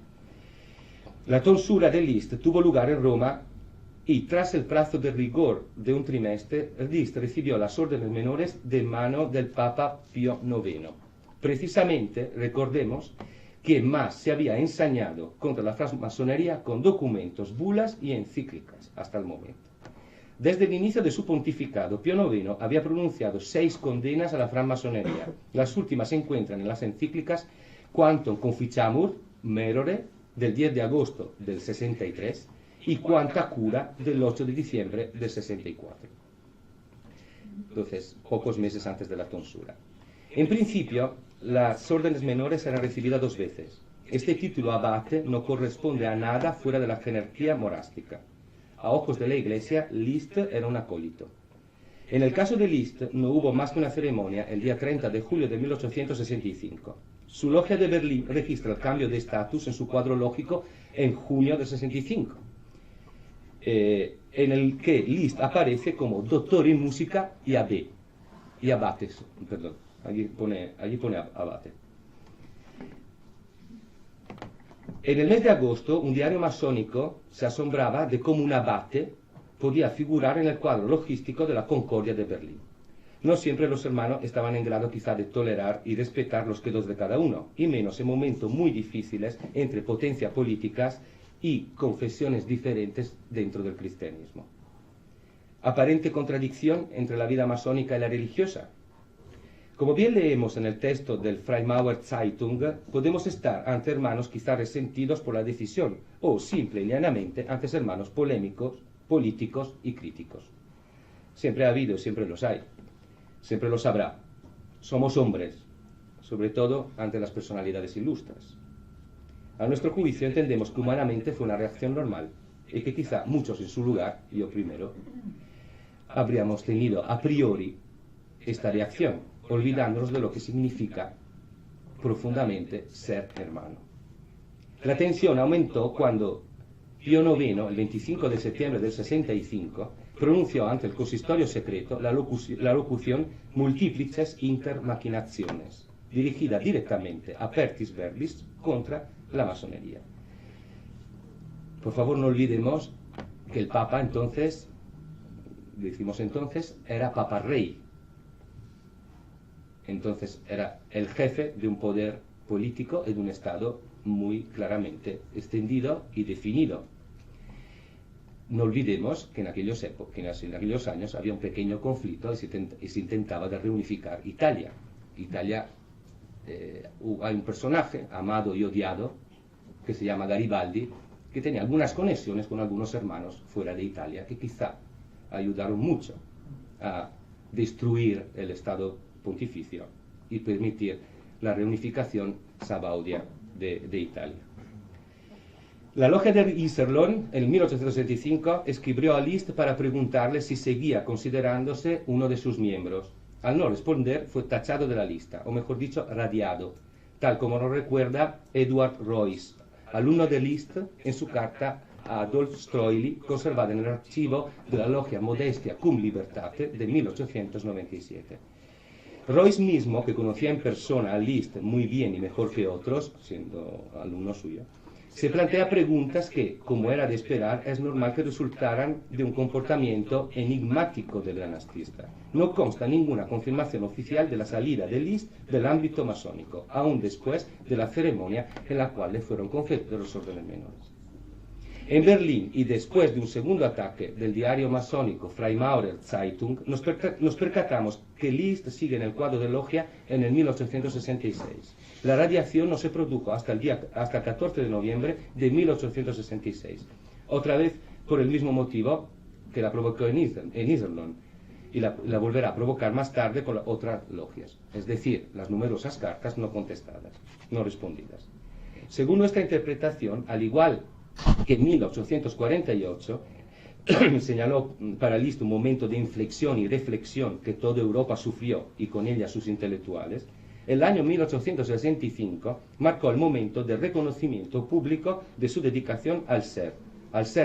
La tonsura de Liszt tuvo lugar en Roma y tras el plazo de rigor de un trimestre, Liszt recibió las órdenes menores de mano del Papa Pío IX. Precisamente, recordemos, que más se había ensañado contra la francmasonería con documentos, bulas y encíclicas hasta el momento. Desde el inicio de su pontificado, Pío IX había pronunciado 6 condenas a la francmasonería. Las últimas se encuentran en las encíclicas Quantum Conficiamur, Merore, del 10 de agosto del 63, y Quanta Cura, del 8 de diciembre del 64. Entonces, pocos meses antes de la tonsura. En principio, las órdenes menores eran recibidas 2 veces. Este título abate no corresponde a nada fuera de la jerarquía monástica. A ojos de la Iglesia, Liszt era un acólito. En el caso de Liszt, no hubo más que una ceremonia el día 30 de julio de 1865. Su logia de Berlín registra el cambio de estatus en su cuadro lógico en junio del 65, en el que Liszt aparece como doctor en música y abate, perdón, allí pone abate. En el mes de agosto, un diario masónico se asombraba de cómo un abate podía figurar en el cuadro logístico de la Concordia de Berlín. No siempre los hermanos estaban en grado quizá de tolerar y respetar los credos de cada uno, y menos en momentos muy difíciles entre potencias políticas y confesiones diferentes dentro del cristianismo. Aparente contradicción entre la vida masónica y la religiosa. Como bien leemos en el texto del Freimaurer Zeitung, podemos estar ante hermanos quizá resentidos por la decisión, o simple y llanamente ante hermanos polémicos, políticos y críticos. Siempre ha habido y siempre los hay. Siempre los habrá. Somos hombres, sobre todo ante las personalidades ilustres. A nuestro juicio entendemos que humanamente fue una reacción normal y que quizá muchos en su lugar, yo primero, habríamos tenido a priori esta reacción, olvidándonos de lo que significa profundamente ser hermano. La tensión aumentó cuando Pío IX, el 25 de septiembre del 65, pronunció ante el consistorio secreto la locución Multiplices inter machinationes, dirigida directamente a Pertis Verbis contra la masonería. Por favor, no olvidemos que el Papa entonces, decimos entonces, era Papa Rey. Entonces era el jefe de un poder político y de un Estado muy claramente extendido y definido. No olvidemos que en aquellos años había un pequeño conflicto y se intentaba de reunificar Italia. Hay un personaje amado y odiado que se llama Garibaldi, que tenía algunas conexiones con algunos hermanos fuera de Italia que quizá ayudaron mucho a destruir el Estado pontificio y permitir la reunificación sabaudia de Italia. La logia de Iserlohn, en 1865, escribió a Liszt para preguntarle si seguía considerándose uno de sus miembros. Al no responder, fue tachado de la lista, o mejor dicho, radiado, tal como lo recuerda Eduard Reuss, alumno de Liszt, en su carta a Adolf Stroili, conservada en el archivo de la logia Modestia cum Libertate de 1897. Reuss mismo, que conocía en persona a Liszt muy bien y mejor que otros, siendo alumno suyo, se plantea preguntas que, como era de esperar, es normal que resultaran de un comportamiento enigmático del gran artista. No consta ninguna confirmación oficial de la salida de Liszt del ámbito masónico, aún después de la ceremonia en la cual le fueron conferidos los órdenes menores. En Berlín, y después de un segundo ataque del diario masónico Freimaurer Zeitung, nos percatamos que Liszt sigue en el cuadro de logia en el 1866. La radiación no se produjo hasta el 14 de noviembre de 1866, otra vez por el mismo motivo que la provocó en Iserlohn, y la volverá a provocar más tarde con otras logias, es decir, las numerosas cartas no contestadas, no respondidas. Según nuestra interpretación, al igual que en 1848 señaló para Liszt un momento de inflexión y reflexión que toda Europa sufrió y con ella sus intelectuales, el año 1865 marcó el momento de reconocimiento público de su dedicación al ser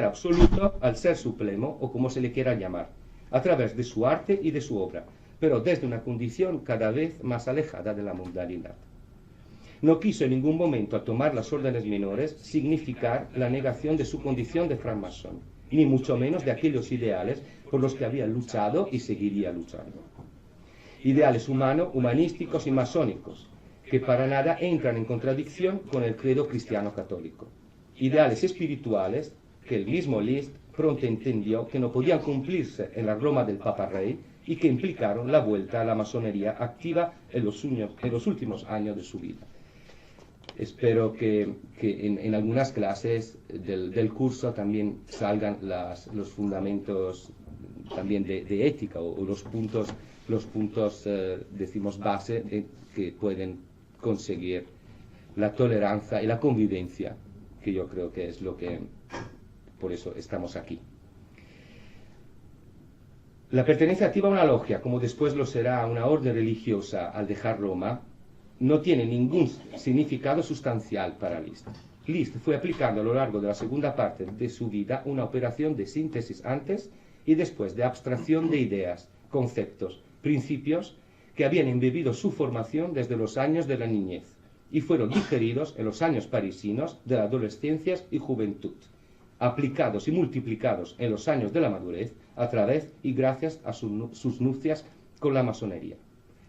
absoluto, al ser supremo o como se le quiera llamar, a través de su arte y de su obra, pero desde una condición cada vez más alejada de la mundanidad. No quiso en ningún momento, al tomar las órdenes menores, significar la negación de su condición de francmasón, ni mucho menos de aquellos ideales por los que había luchado y seguiría luchando. Ideales humanísticos y masónicos, que para nada entran en contradicción con el credo cristiano católico. Ideales espirituales que el mismo Liszt pronto entendió que no podían cumplirse en la Roma del Papa Rey y que implicaron la vuelta a la masonería activa en los últimos años de su vida. Espero que en algunas clases del curso también salgan los fundamentos también de ética o los puntos decimos base que pueden conseguir la tolerancia y la convivencia, que yo creo que es lo que por eso estamos aquí. La pertenencia activa a una logia, como después lo será a una orden religiosa al dejar Roma, no tiene ningún significado sustancial para Liszt. Liszt fue aplicando a lo largo de la segunda parte de su vida una operación de síntesis antes y después, de abstracción de ideas, conceptos, principios que habían embebido su formación desde los años de la niñez y fueron digeridos en los años parisinos de la adolescencia y juventud, aplicados y multiplicados en los años de la madurez a través y gracias a sus nupcias con la masonería.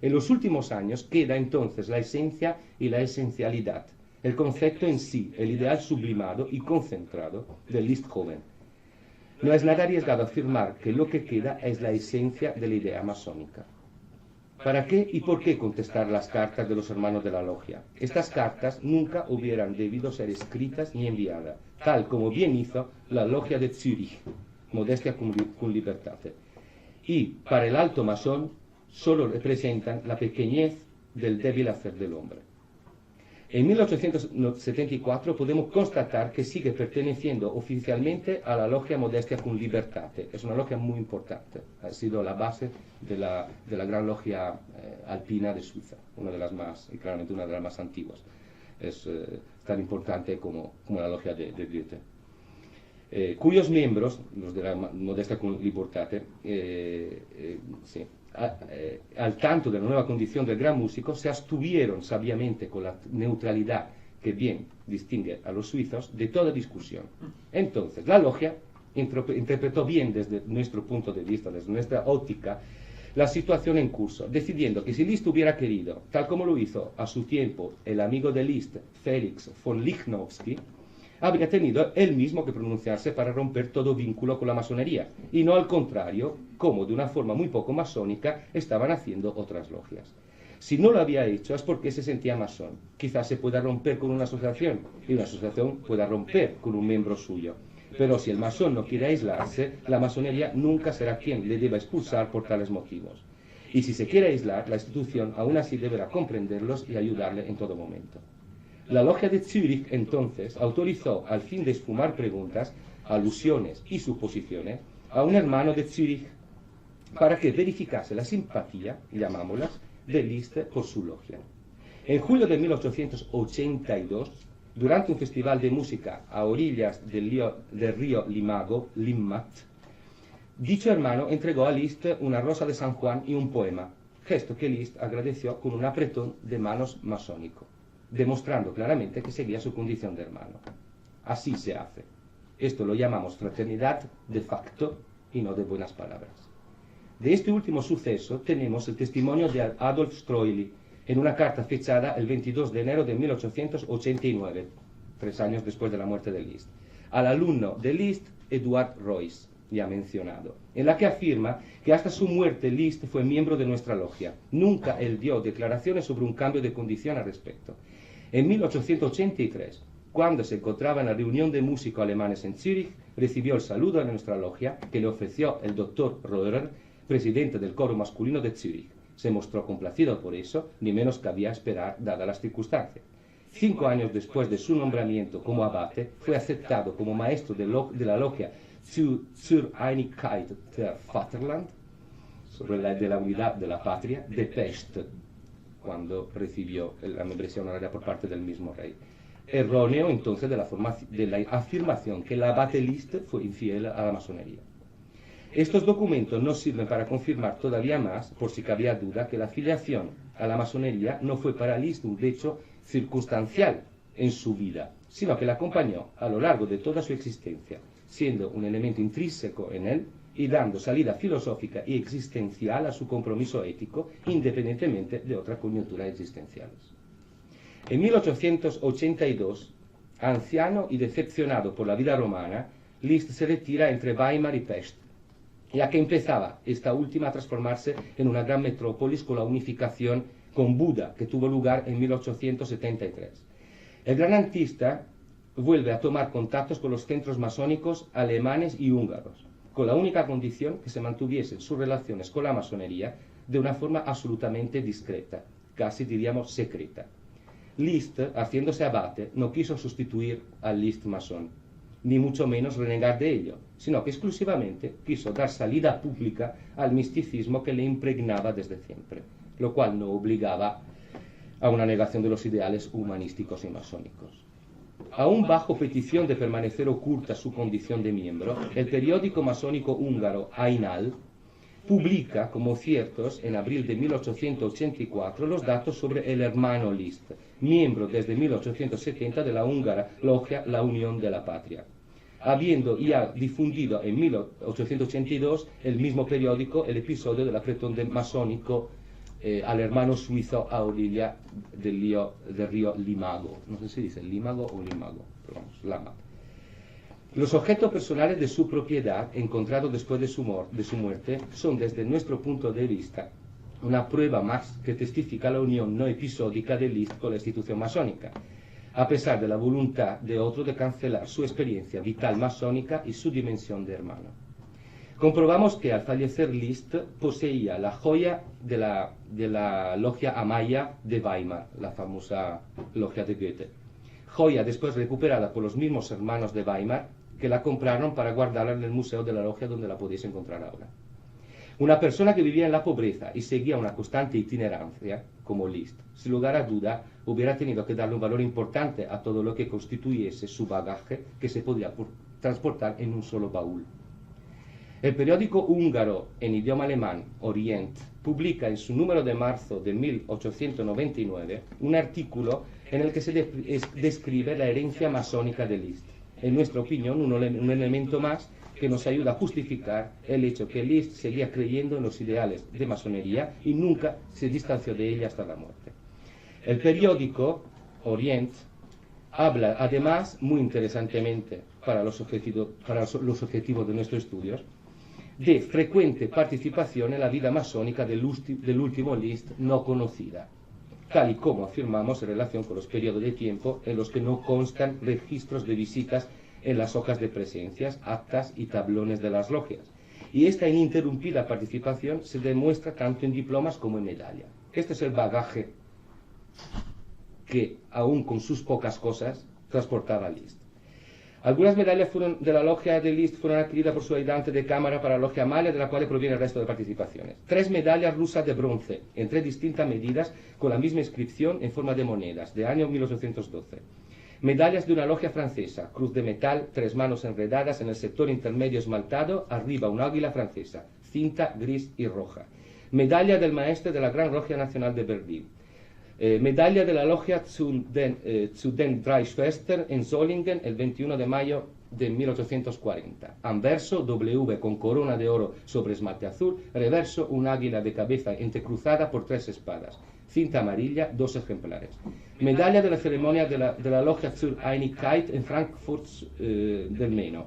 En los últimos años queda entonces la esencia y la esencialidad, el concepto en sí, el ideal sublimado y concentrado del Liszt joven. No es nada arriesgado afirmar que lo que queda es la esencia de la idea masónica. ¿Para qué y por qué contestar las cartas de los hermanos de la logia? Estas cartas nunca hubieran debido ser escritas ni enviadas, tal como bien hizo la logia de Zürich, Modestia cum Libertate. Y para el alto masón solo representan la pequeñez del débil hacer del hombre. En 1874 podemos constatar que sigue perteneciendo oficialmente a la logia Modestia cum Libertate. Es una logia muy importante, ha sido la base de la gran logia alpina de Suiza, una de las más, y claramente una de las más antiguas. Es tan importante como la logia de Goethe. Cuyos miembros, los de la Modestia cum Libertate, sí, al tanto de la nueva condición del gran músico, se abstuvieron sabiamente con la neutralidad que bien distingue a los suizos de toda discusión. Entonces, la logia interpretó bien desde nuestro punto de vista, desde nuestra óptica, la situación en curso, decidiendo que si Liszt hubiera querido, tal como lo hizo a su tiempo el amigo de Liszt, Felix von Lichnowsky, habría tenido él mismo que pronunciarse para romper todo vínculo con la masonería, y no al contrario, como de una forma muy poco masónica estaban haciendo otras logias. Si no lo había hecho es porque se sentía masón. Quizás se pueda romper con una asociación, y una asociación pueda romper con un miembro suyo. Pero si el masón no quiere aislarse, la masonería nunca será quien le deba expulsar por tales motivos. Y si se quiere aislar, la institución aún así deberá comprenderlos y ayudarle en todo momento. La logia de Zúrich, entonces, autorizó, al fin de esfumar preguntas, alusiones y suposiciones, a un hermano de Zúrich para que verificase la simpatía, llamámoslas, de Liszt por su logia. En julio de 1882, durante un festival de música a orillas del río Limago, Limmat, dicho hermano entregó a Liszt una rosa de San Juan y un poema, gesto que Liszt agradeció con un apretón de manos masónico, demostrando claramente que seguía su condición de hermano. Así se hace. Esto lo llamamos fraternidad de facto y no de buenas palabras. De este último suceso tenemos el testimonio de Adolf Stroili en una carta fechada el 22 de enero de 1889, 3 años después de la muerte de Liszt, al alumno de Liszt, Eduard Reuss, ya mencionado, en la que afirma que hasta su muerte Liszt fue miembro de nuestra logia. Nunca él dio declaraciones sobre un cambio de condición al respecto. En 1883, cuando se encontraba en la reunión de músicos alemanes en Zúrich, recibió el saludo de nuestra logia que le ofreció el doctor Roeder, presidente del coro masculino de Zúrich. Se mostró complacido por eso, ni menos cabía esperar dadas las circunstancias. 5 años después de su nombramiento como abate, fue aceptado como maestro de la logia Zur Einigkeit der Vaterland, de la unidad de la patria, de Pest, cuando recibió la membresía honoraria por parte del mismo rey. Erróneo entonces de la afirmación que el abate Liszt fue infiel a la masonería. Estos documentos nos sirven para confirmar todavía más, por si cabía duda, que la afiliación a la masonería no fue para Liszt un hecho circunstancial en su vida, sino que la acompañó a lo largo de toda su existencia, siendo un elemento intrínseco en él y dando salida filosófica y existencial a su compromiso ético, independientemente de otras coyunturas existenciales. En 1882, anciano y decepcionado por la vida romana, Liszt se retira entre Weimar y Pest, ya que empezaba esta última a transformarse en una gran metrópolis con la unificación con Buda, que tuvo lugar en 1873. El gran artista vuelve a tomar contactos con los centros masónicos alemanes y húngaros, con la única condición que se mantuviesen sus relaciones con la masonería de una forma absolutamente discreta, casi diríamos secreta. Liszt, haciéndose abate, no quiso sustituir al Liszt masón, ni mucho menos renegar de ello, sino que exclusivamente quiso dar salida pública al misticismo que le impregnaba desde siempre, lo cual no obligaba a una negación de los ideales humanísticos y masónicos. Aún bajo petición de permanecer oculta su condición de miembro, el periódico masónico húngaro Ainal publica como ciertos en abril de 1884 los datos sobre el hermano Liszt, miembro desde 1870 de la húngara logia La Unión de la Patria, habiendo ya difundido en 1882 el mismo periódico el episodio del apretón masónico al hermano suizo a orilla del río Limago. No sé si dice Limago o Limago, pero vamos, Lama. Los objetos personales de su propiedad, encontrados después de su muerte, son desde nuestro punto de vista una prueba más que testifica la unión no episódica de Liszt con la institución masónica, a pesar de la voluntad de otro de cancelar su experiencia vital masónica y su dimensión de hermano. Comprobamos que al fallecer Liszt poseía la joya de la logia Amaya de Weimar, la famosa logia de Goethe, joya después recuperada por los mismos hermanos de Weimar que la compraron para guardarla en el museo de la logia donde la podéis encontrar ahora. Una persona que vivía en la pobreza y seguía una constante itinerancia, como Liszt, sin lugar a duda, hubiera tenido que darle un valor importante a todo lo que constituyese su bagaje que se podía transportar en un solo baúl. El periódico húngaro en idioma alemán, Orient, publica en su número de marzo de 1899 un artículo en el que se describe la herencia masónica de Liszt. En nuestra opinión, un elemento más que nos ayuda a justificar el hecho que Liszt seguía creyendo en los ideales de masonería y nunca se distanció de ella hasta la muerte. El periódico Orient habla además, muy interesantemente para los objetivos de nuestros estudios, de frecuente participación en la vida masónica del último Liszt no conocida, tal y como afirmamos en relación con los periodos de tiempo en los que no constan registros de visitas en las hojas de presencias, actas y tablones de las logias. Y esta ininterrumpida participación se demuestra tanto en diplomas como en medalla. Este es el bagaje que, aún con sus pocas cosas, transportaba Liszt. Algunas medallas de la logia de Liszt fueron adquiridas por su ayudante de cámara para la logia Amalia, de la cual proviene el resto de participaciones. 3 medallas rusas de bronce, en 3 distintas medidas, con la misma inscripción en forma de monedas, de año 1812. Medallas de una logia francesa, cruz de metal, 3 manos enredadas en el sector intermedio esmaltado, arriba un águila francesa, cinta gris y roja. Medalla del maestre de la Gran Logia Nacional de Berlín. Medalla de la logia zu den drei Schwestern en Solingen el 21 de mayo de 1840. Anverso, W con corona de oro sobre esmalte azul. Reverso, un águila de cabeza entrecruzada por 3 espadas. Cinta amarilla, 2 ejemplares. Medalla de la ceremonia de la logia zur Einigkeit en Frankfurt del Meno.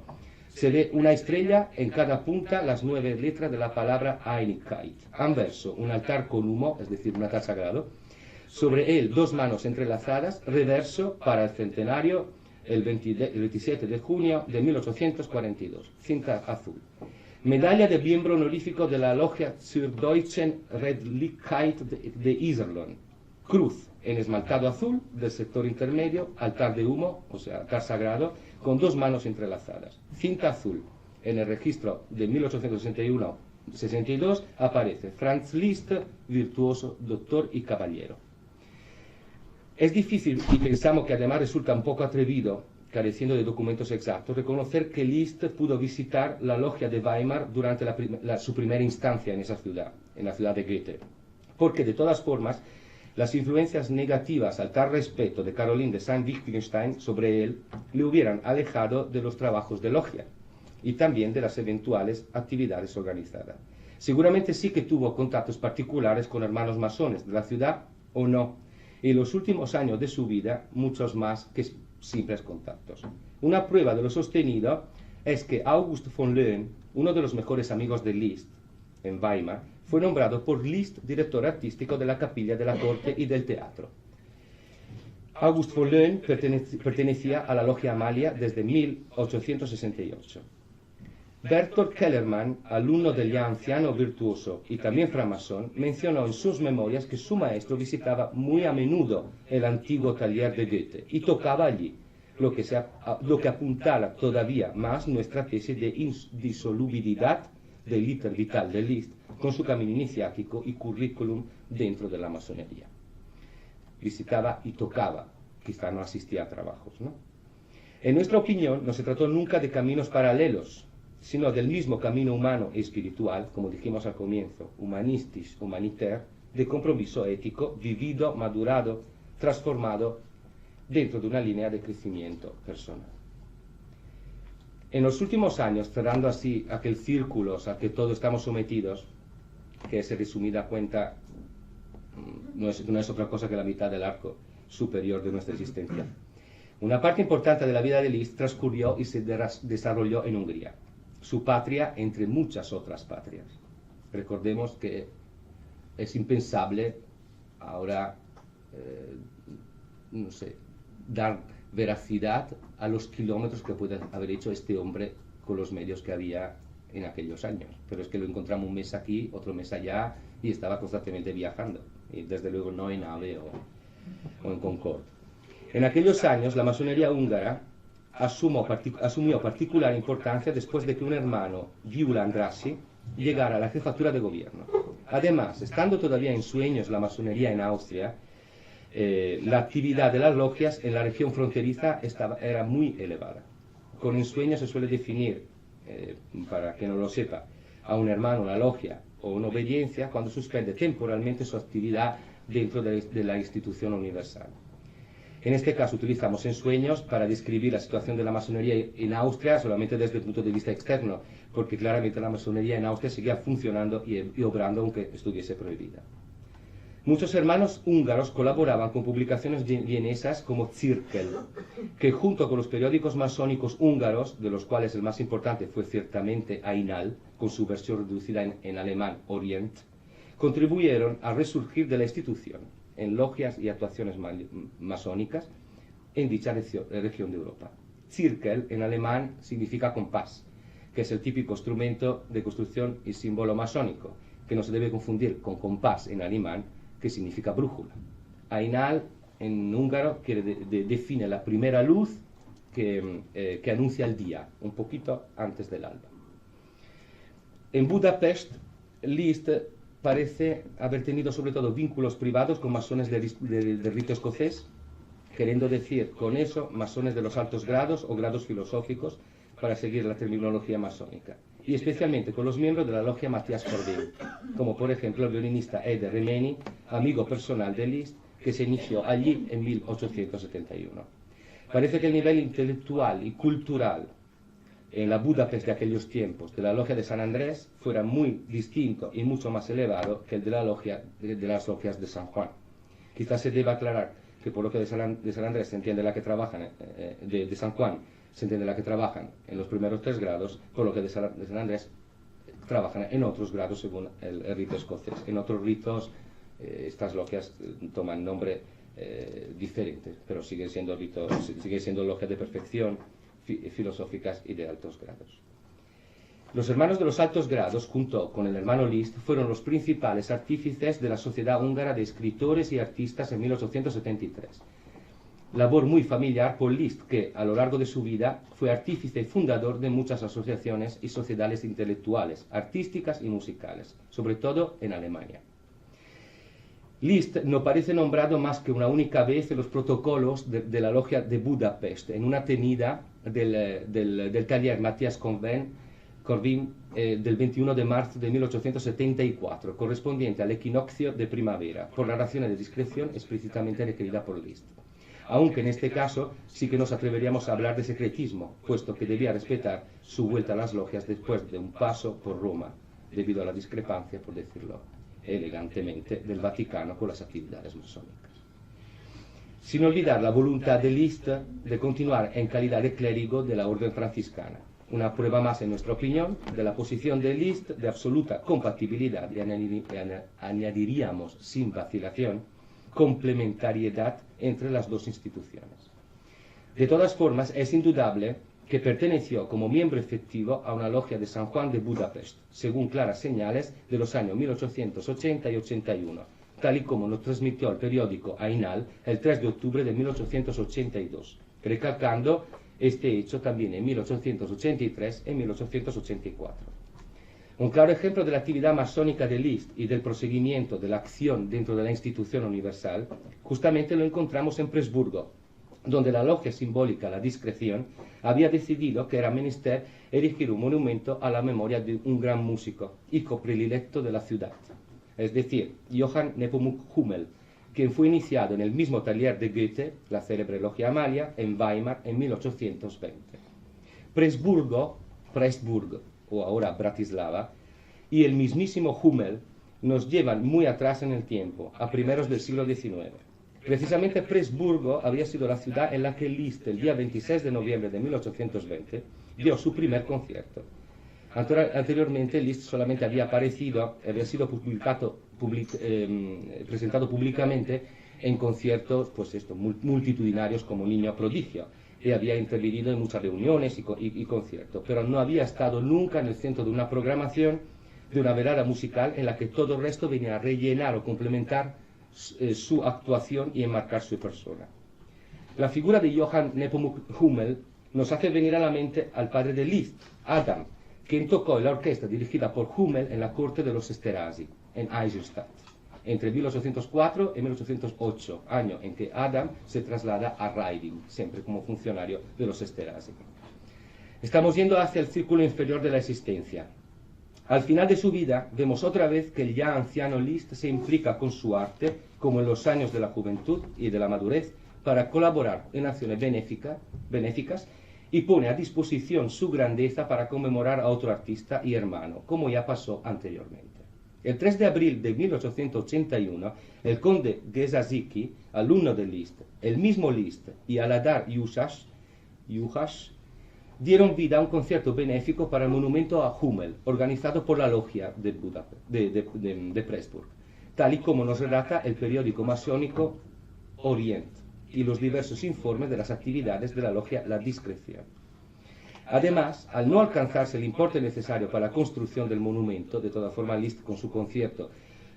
Se ve una estrella en cada punta, las 9 letras de la palabra Einigkeit. Anverso, un altar con humo, es decir, un altar sagrado. Sobre él 2 manos entrelazadas, reverso para el centenario el 27 de junio de 1842, cinta azul. Medalla de miembro honorífico de la logia zur Deutschen Redlichkeit de Iserlohn. Cruz en esmaltado azul del sector intermedio, altar de humo, o sea, altar sagrado, con 2 manos entrelazadas. Cinta azul en el registro de 1861-62 aparece Franz Liszt, virtuoso, doctor y caballero. Es difícil, y pensamos que además resulta un poco atrevido, careciendo de documentos exactos, reconocer que Liszt pudo visitar la logia de Weimar durante su primera instancia en esa ciudad, en la ciudad de Goethe, porque de todas formas, las influencias negativas al tal respeto de Caroline de Sayn-Wittgenstein sobre él le hubieran alejado de los trabajos de logia y también de las eventuales actividades organizadas. Seguramente sí que tuvo contactos particulares con hermanos masones de la ciudad o no. En los últimos años de su vida, muchos más que simples contactos. Una prueba de lo sostenido es que August von Loen, uno de los mejores amigos de Liszt en Weimar, fue nombrado por Liszt director artístico de la capilla de la corte y del teatro. August von Loen pertenecía a la logia Amalia desde 1868. Bertolt Kellermann, alumno del ya anciano virtuoso y también framasón, mencionó en sus memorias que su maestro visitaba muy a menudo el antiguo taller de Goethe y tocaba allí, lo que apuntala todavía más nuestra tesis de indisolubilidad del íter vital de Liszt con su camino iniciático y currículum dentro de la masonería. visitaba y tocaba, quizá no asistía a trabajos, ¿no? En nuestra opinión, no se trató nunca de caminos paralelos, sino del mismo camino humano y espiritual, como dijimos al comienzo, humanistis, humanitaire, de compromiso ético, vivido, madurado, transformado dentro de una línea de crecimiento personal. En los últimos años, cerrando así aquel círculo al que todos estamos sometidos, que es en resumida cuenta, no es otra cosa que la mitad del arco superior de nuestra existencia. Una parte importante de la vida de Liszt transcurrió y se desarrolló en Hungría, su patria entre muchas otras patrias. Recordemos que es impensable ahora, no sé, dar veracidad a los kilómetros que puede haber hecho este hombre con los medios que había en aquellos años. Pero es que lo encontramos un mes aquí, otro mes allá, y estaba constantemente viajando, y desde luego no en AVE o en Concorde. En aquellos años la masonería húngara asumió particular importancia después de que un hermano, Gyula Andrássy, llegara a la jefatura de gobierno. Además, estando todavía en sueños la masonería en Austria, la actividad de las logias en la región fronteriza era muy elevada. Con ensueño se suele definir, para que no lo sepa, a un hermano una logia o una obediencia cuando suspende temporalmente su actividad dentro de la institución universal. En este caso utilizamos ensueños para describir la situación de la masonería en Austria solamente desde el punto de vista externo, porque claramente la masonería en Austria seguía funcionando y obrando aunque estuviese prohibida. Muchos hermanos húngaros colaboraban con publicaciones vienesas como Zirkel, que junto con los periódicos masónicos húngaros, de los cuales el más importante fue ciertamente Ainal, con su versión reducida en alemán Orient, contribuyeron al resurgir de la institución en logias y actuaciones masónicas en dicha región de Europa. Zirkel en alemán significa compás, que es el típico instrumento de construcción y símbolo masónico, que no se debe confundir con compás en alemán, que significa brújula. Ainal en húngaro define la primera luz que anuncia el día, un poquito antes del alba. En Budapest, Liszt parece haber tenido sobre todo vínculos privados con masones del rito escocés, queriendo decir con eso masones de los altos grados o grados filosóficos, para seguir la terminología masónica, y especialmente con los miembros de la logia Matthias Corvin, como por ejemplo el violinista Eder Remeni, amigo personal de Liszt, que se inició allí en 1871. Parece que el nivel intelectual y cultural en la Budapest de aquellos tiempos de la logia de San Andrés fuera muy distinto y mucho más elevado que el de las logias de San Juan. Quizás se deba aclarar que por logia de San Andrés se entiende la que trabajan de San Juan, se entiende la que trabajan en los primeros 3 grados, por lo que de San Andrés trabajan en otros grados según el rito escocés. En otros ritos estas logias toman nombre diferente, pero siguen siendo logias de perfección, filosóficas y de altos grados. Los hermanos de los altos grados, junto con el hermano Liszt, fueron los principales artífices de la Sociedad Húngara de Escritores y Artistas en 1873. Labor muy familiar por Liszt, que a lo largo de su vida fue artífice y fundador de muchas asociaciones y sociedades intelectuales, artísticas y musicales, sobre todo en Alemania. Liszt no parece nombrado más que una única vez en los protocolos de la logia de Budapest, en una tenida del taller Matthias Corvin del 21 de marzo de 1874, correspondiente al equinoccio de primavera, por la razón de discreción explícitamente requerida por Liszt. Aunque en este caso sí que nos atreveríamos a hablar de secretismo, puesto que debía respetar su vuelta a las logias después de un paso por Roma, debido a la discrepancia, por decirlo elegantemente, del Vaticano con las actividades masónicas. Sin olvidar la voluntad de Liszt de continuar en calidad de clérigo de la orden franciscana, una prueba más, en nuestra opinión, de la posición de Liszt de absoluta compatibilidad y añadiríamos sin vacilación complementariedad entre las dos instituciones. De todas formas, es indudable que perteneció como miembro efectivo a una logia de San Juan de Budapest, según claras señales de los años 1880 y 81, tal y como nos transmitió el periódico Ainal el 3 de octubre de 1882, recalcando este hecho también en 1883 y 1884. Un claro ejemplo de la actividad masónica de Liszt y del proseguimiento de la acción dentro de la institución universal, justamente lo encontramos en Presburgo, donde la logia simbólica La Discreción había decidido que era menester erigir un monumento a la memoria de un gran músico, hijo predilecto de la ciudad, es decir, Johann Nepomuk Hummel, quien fue iniciado en el mismo taller de Goethe, la célebre logia Amalia, en Weimar en 1820. Presburgo, o ahora Bratislava, y el mismísimo Hummel nos llevan muy atrás en el tiempo, a primeros del siglo XIX. Precisamente Presburgo había sido la ciudad en la que Liszt, el día 26 de noviembre de 1820, dio su primer concierto. Anteriormente Liszt solamente había sido presentado públicamente en conciertos multitudinarios como Niño Prodigio, y había intervenido en muchas reuniones y conciertos, pero no había estado nunca en el centro de una programación, de una velada musical en la que todo el resto venía a rellenar o complementar su actuación y enmarcar su persona. La figura de Johann Nepomuk Hummel nos hace venir a la mente al padre de Liszt, Adam, quien tocó en la orquesta dirigida por Hummel en la corte de los Esterházy, en Eisenstadt, entre 1804 y 1808, año en que Adam se traslada a Reading, siempre como funcionario de los Esterházy. Estamos yendo hacia el círculo inferior de la existencia. Al final de su vida, vemos otra vez que el ya anciano Liszt se implica con su arte, como en los años de la juventud y de la madurez, para colaborar en acciones benéficas y pone a disposición su grandeza para conmemorar a otro artista y hermano, como ya pasó anteriormente. El 3 de abril de 1881, el conde Gesaziki, alumno de Liszt, el mismo Liszt y Aladar Juhász dieron vida a un concierto benéfico para el monumento a Hummel, organizado por la logia de Presburg, tal y como nos relata el periódico masónico Orient y los diversos informes de las actividades de la logia La Discreción. Además, al no alcanzarse el importe necesario para la construcción del monumento, de todas formas Liszt con su concierto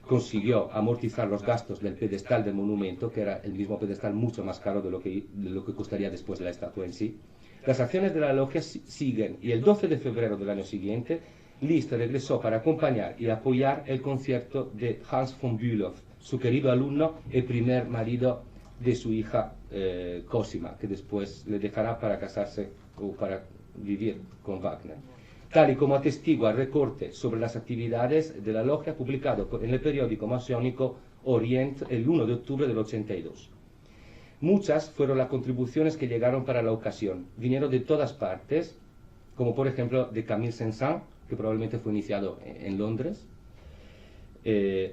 consiguió amortizar los gastos del pedestal del monumento, que era el mismo pedestal mucho más caro de lo que costaría después la estatua en sí. Las acciones de la logia siguen y el 12 de febrero del año siguiente, Liszt regresó para acompañar y apoyar el concierto de Hans von Bülow, su querido alumno y primer marido de su hija Cosima, que después le dejará para casarse o para vivir con Wagner, tal y como atestigua el recorte sobre las actividades de la logia publicado en el periódico masónico Orient el 1 de octubre del 82. Muchas fueron las contribuciones que llegaron para la ocasión. Vinieron de todas partes, como por ejemplo de Camille Saint-Saëns, que probablemente fue iniciado en Londres,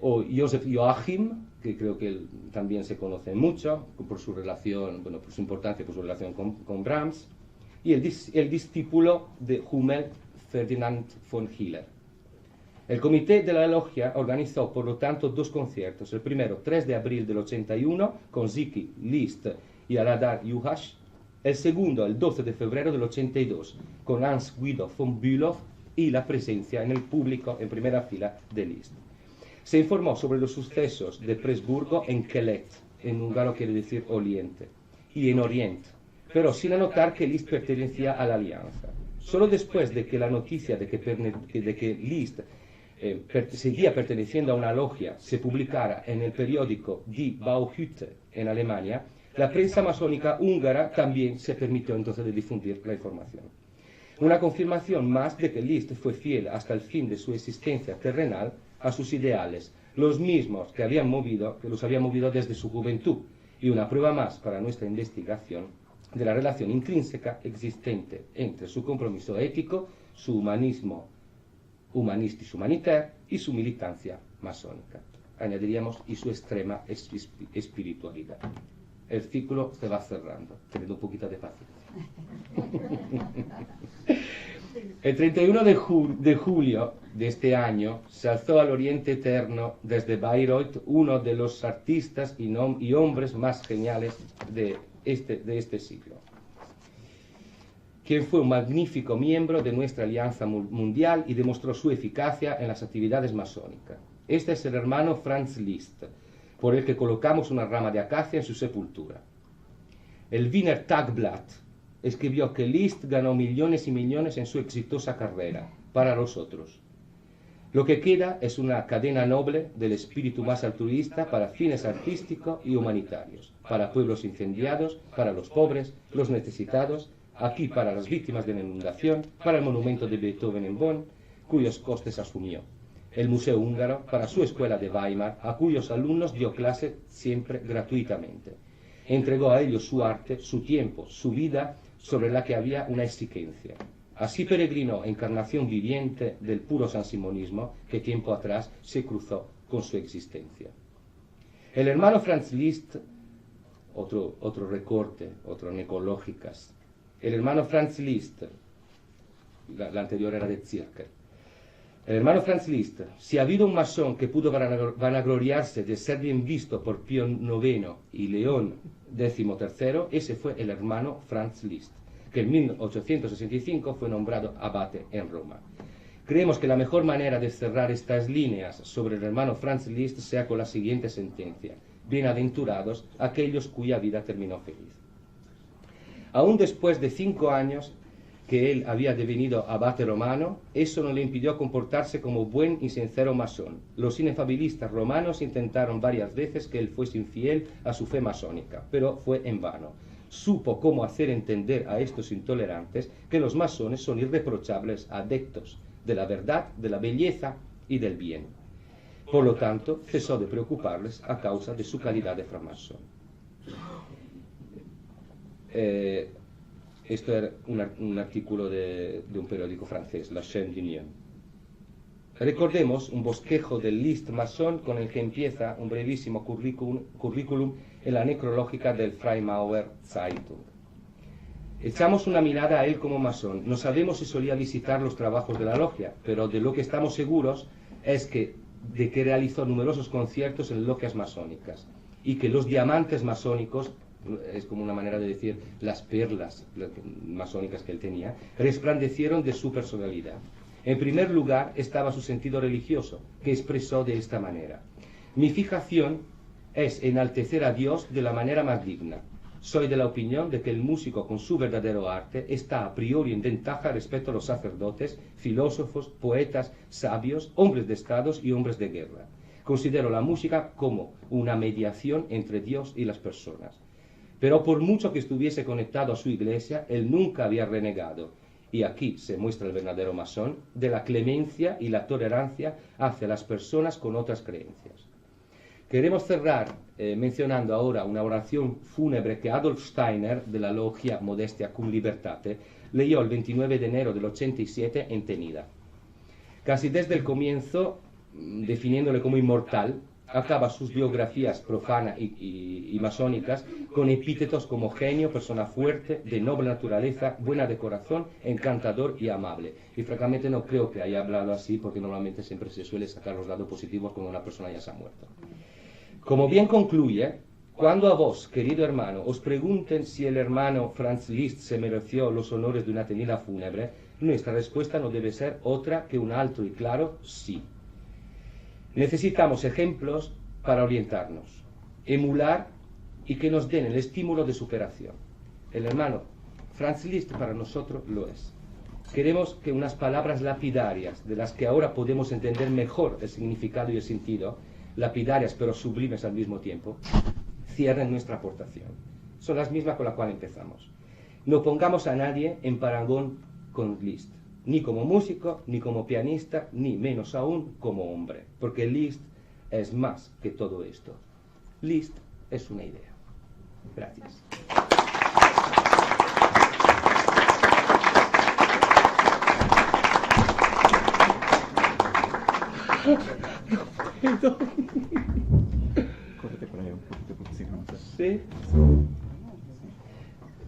o Joseph Joachim, que creo que él también se conoce mucho por su relación, por su importancia, por su relación con Brahms, y el discípulo de Hummel, Ferdinand von Hiller. El comité de la logia organizó, por lo tanto, dos conciertos. El primero, 3 de abril del 81, con Zicki, Liszt y Aladar Juhász. El segundo, el 12 de febrero del 82, con Hans Guido von Bülow y la presencia en el público en primera fila de Liszt. Se informó sobre los sucesos de Presburgo en Kelet, en húngaro quiere decir oriente, y en Oriente, pero sin anotar que Liszt pertenecía a la alianza. Solo después de que la noticia de que Liszt seguía perteneciendo a una logia se publicara en el periódico Die Bauhütte en Alemania, la prensa masónica húngara también se permitió entonces de difundir la información. Una confirmación más de que Liszt fue fiel hasta el fin de su existencia terrenal a sus ideales, los mismos que los habían movido desde su juventud, y una prueba más para nuestra investigación de la relación intrínseca existente entre su compromiso ético, su humanismo humanistis humanitaire y su militancia masónica. Añadiríamos, y su extrema espiritualidad. El ciclo se va cerrando, teniendo un poquito de paciencia. El 31 de julio de este año se alzó al Oriente Eterno desde Bayreuth uno de los artistas y hombres más geniales de este siglo, quien fue un magnífico miembro de nuestra alianza mundial y demostró su eficacia en las actividades masónicas. Este es el hermano Franz Liszt, por el que colocamos una rama de acacia en su sepultura. El Wiener Tagblatt escribió que Liszt ganó millones y millones en su exitosa carrera para los otros. Lo que queda es una cadena noble del espíritu más altruista para fines artísticos y humanitarios, para pueblos incendiados, para los pobres, los necesitados, aquí para las víctimas de la inundación, para el monumento de Beethoven en Bonn, cuyos costes asumió. El Museo Húngaro para su escuela de Weimar, a cuyos alumnos dio clase siempre gratuitamente. Entregó a ellos su arte, su tiempo, su vida, sobre la que había una exigencia. Así peregrinó, encarnación viviente del puro sansimonismo que tiempo atrás se cruzó con su existencia. El hermano Franz Liszt, otro recorte, otro Necológicas. El hermano Franz Liszt, la anterior era de Zirkel. El hermano Franz Liszt, si ha habido un masón que pudo vanagloriarse de ser bien visto por Pío IX y León XIII, ese fue el hermano Franz Liszt, que en 1865 fue nombrado abate en Roma. Creemos que la mejor manera de cerrar estas líneas sobre el hermano Franz Liszt sea con la siguiente sentencia: bienaventurados aquellos cuya vida terminó feliz. Aún después de 5 años que él había devenido abate romano, eso no le impidió comportarse como buen y sincero masón. Los inefabilistas romanos intentaron varias veces que él fuese infiel a su fe masónica, pero fue en vano. Supo cómo hacer entender a estos intolerantes que los masones son irreprochables adeptos de la verdad, de la belleza y del bien. Por lo tanto, cesó de preocuparles a causa de su calidad de framasón. Esto era un artículo de un periódico francés, La Chaîne d'Union. Recordemos un bosquejo del Liszt masón con el que empieza un brevísimo currículum en la necrológica del Freimaurer Zeitung. Echamos una mirada a él como masón. No sabemos si solía visitar los trabajos de la logia, pero de lo que estamos seguros es de que realizó numerosos conciertos en logias masónicas y que los diamantes masónicos, es como una manera de decir las perlas masónicas que él tenía, resplandecieron de su personalidad. En primer lugar estaba su sentido religioso, que expresó de esta manera: mi fijación es enaltecer a Dios de la manera más digna. Soy de la opinión de que el músico con su verdadero arte está a priori en ventaja respecto a los sacerdotes, filósofos, poetas, sabios, hombres de estados y hombres de guerra. Considero la música como una mediación entre Dios y las personas. Pero por mucho que estuviese conectado a su iglesia, él nunca había renegado, y aquí se muestra el verdadero masón, de la clemencia y la tolerancia hacia las personas con otras creencias. Queremos cerrar mencionando ahora una oración fúnebre que Adolf Steiner, de la logia Modestia cum Libertate, leyó el 29 de enero del 87 en Tenida. Casi desde el comienzo, definiéndole como inmortal, acaba sus biografías profanas y masónicas con epítetos como genio, persona fuerte, de noble naturaleza, buena de corazón, encantador y amable. Y francamente no creo que haya hablado así, porque normalmente siempre se suele sacar los lados positivos cuando una persona ya se ha muerto. Como bien concluye, cuando a vos, querido hermano, os pregunten si el hermano Franz Liszt se mereció los honores de una tenida fúnebre, nuestra respuesta no debe ser otra que un alto y claro sí. Necesitamos ejemplos para orientarnos, emular y que nos den el estímulo de superación. El hermano Franz Liszt para nosotros lo es. Queremos que unas palabras lapidarias, de las que ahora podemos entender mejor el significado y el sentido, lapidarias pero sublimes al mismo tiempo, cierren nuestra aportación. Son las mismas con las cuales empezamos. No pongamos a nadie en parangón con Liszt, ni como músico, ni como pianista, ni menos aún como hombre, porque Liszt es más que todo esto. Liszt es una idea. Gracias. No, córrete por ahí un poquito porque si no... Sí.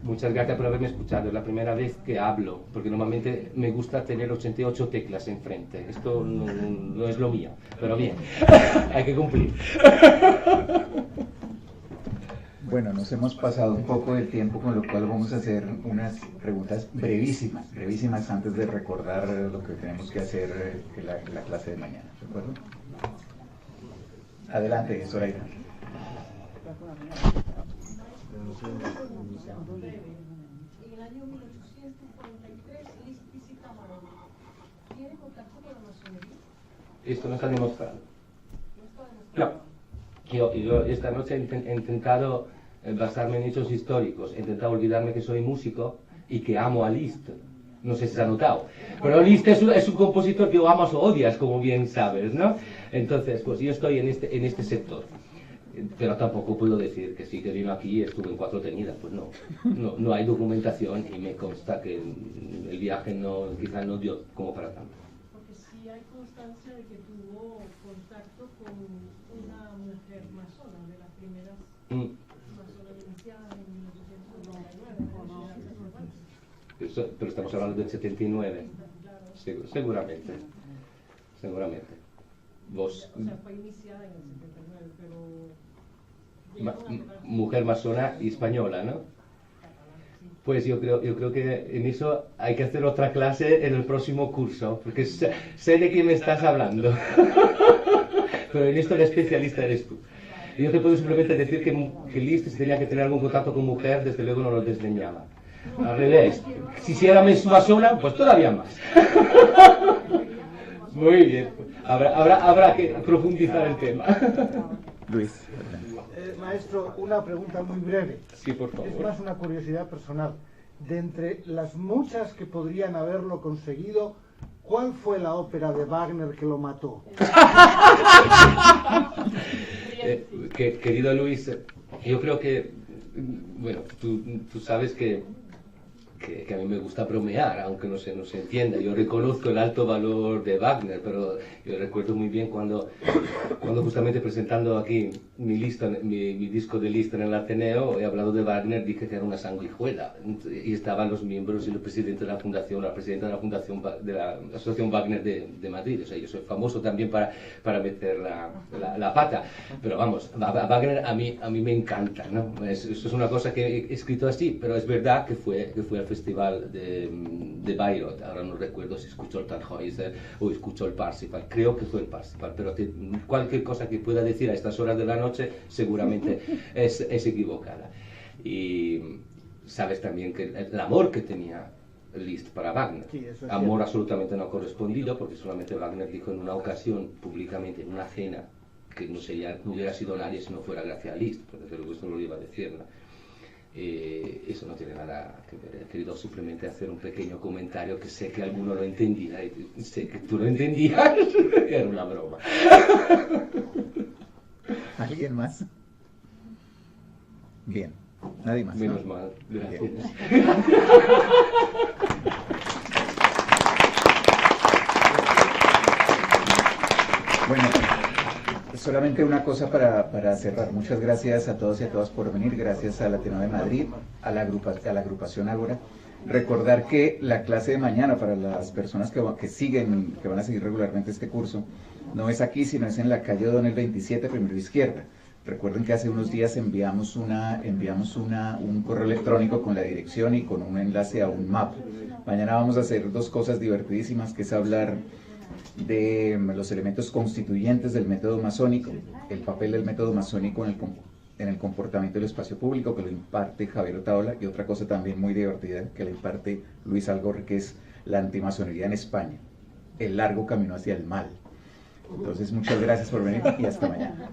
Muchas gracias por haberme escuchado. Es la primera vez que hablo, porque normalmente me gusta tener 88 teclas enfrente. Esto no es lo mío, pero bien, hay que cumplir. Bueno, nos hemos pasado un poco del tiempo, con lo cual vamos a hacer unas preguntas brevísimas antes de recordar lo que tenemos que hacer en la clase de mañana, ¿de acuerdo? Adelante, Zoraida. En el año 1843, Liszt visita Roma. ¿Tiene contacto con la masonería? Esto no está demostrado. No. Yo esta noche he intentado basarme en hechos históricos, he intentado olvidarme que soy músico y que amo a Liszt. No sé si se ha notado. Pero Liszt es un compositor que o amas o odias, como bien sabes, ¿no? Entonces, pues yo estoy en este sector. Pero tampoco puedo decir que sí que vino aquí y estuve en 4 tenidas. Pues no hay documentación y me consta que el viaje quizás no dio como para tanto. Porque sí hay constancia de que tuvo contacto con una mujer masona, de las primeras masonas iniciadas en 1899. Pero estamos hablando del 79. Seguramente. Vos... O sea, fue iniciada en el 79, pero... mujer masona y española, ¿no? Pues yo creo que en eso hay que hacer otra clase en el próximo curso, porque sé de quién me estás hablando. Pero en esto el especialista eres tú. Y yo te puedo simplemente decir que Liszt, si tenía que tener algún contacto con mujer, desde luego no lo desdeñaba. Al revés, si era masona, pues todavía más. Muy bien, habrá que profundizar el tema. Luis. Maestro, una pregunta muy breve. Sí, por favor. Es más una curiosidad personal. De entre las muchas que podrían haberlo conseguido, ¿cuál fue la ópera de Wagner que lo mató? Querido Luis, yo creo que, bueno, tú sabes que a mí me gusta bromear, aunque no se entienda. Yo reconozco el alto valor de Wagner, pero yo recuerdo muy bien cuando justamente presentando aquí mi disco de Liszt en el Ateneo, he hablado de Wagner, dije que era una sanguijuela, y estaban los miembros y el presidente de la fundación, la presidenta de la fundación de la Asociación Wagner de Madrid. O sea, yo soy famoso también para meter la pata, pero vamos, Wagner a mí me encanta, ¿no? Eso es una cosa que he escrito así, pero es verdad que fue al festival de Bayreuth. Ahora no recuerdo si escuchó el Tannhäuser o escuchó el Parsifal, creo que fue el Parsifal, pero cualquier cosa que pueda decir a estas horas de la noche seguramente es equivocada. Y sabes también que el amor que tenía Liszt para Wagner, Sí, eso es amor cierto. absolutamente no correspondido, porque solamente Wagner dijo en una ocasión públicamente en una cena que no hubiera sido nadie si no fuera gracias a Liszt, porque desde luego esto no lo iba a decir, ¿no? Eso no tiene nada que ver. He querido simplemente hacer un pequeño comentario que sé que alguno lo entendía y sé que tú lo entendías. Era una broma. ¿Alguien más? Bien, nadie más. Menos ¿no? mal, gracias. Bien. Bueno, solamente una cosa para cerrar. Muchas gracias a todos y a todas por venir. Gracias al Ateneo de Madrid, a la agrupación Ágora. Recordar que la clase de mañana para las personas que van a seguir regularmente este curso, no es aquí, sino es en la calle O'Donnell 27, primero izquierda. Recuerden que hace unos días enviamos un correo electrónico con la dirección y con un enlace a un mapa. Mañana vamos a hacer 2 cosas divertidísimas, que es hablar de los elementos constituyentes del método masónico, el papel del método masónico en el comportamiento del espacio público, que lo imparte Javier Otaola, y otra cosa también muy divertida que le imparte Luis Algorri, que es la antimasonería en España, el largo camino hacia el mal. Entonces, muchas gracias por venir y hasta mañana.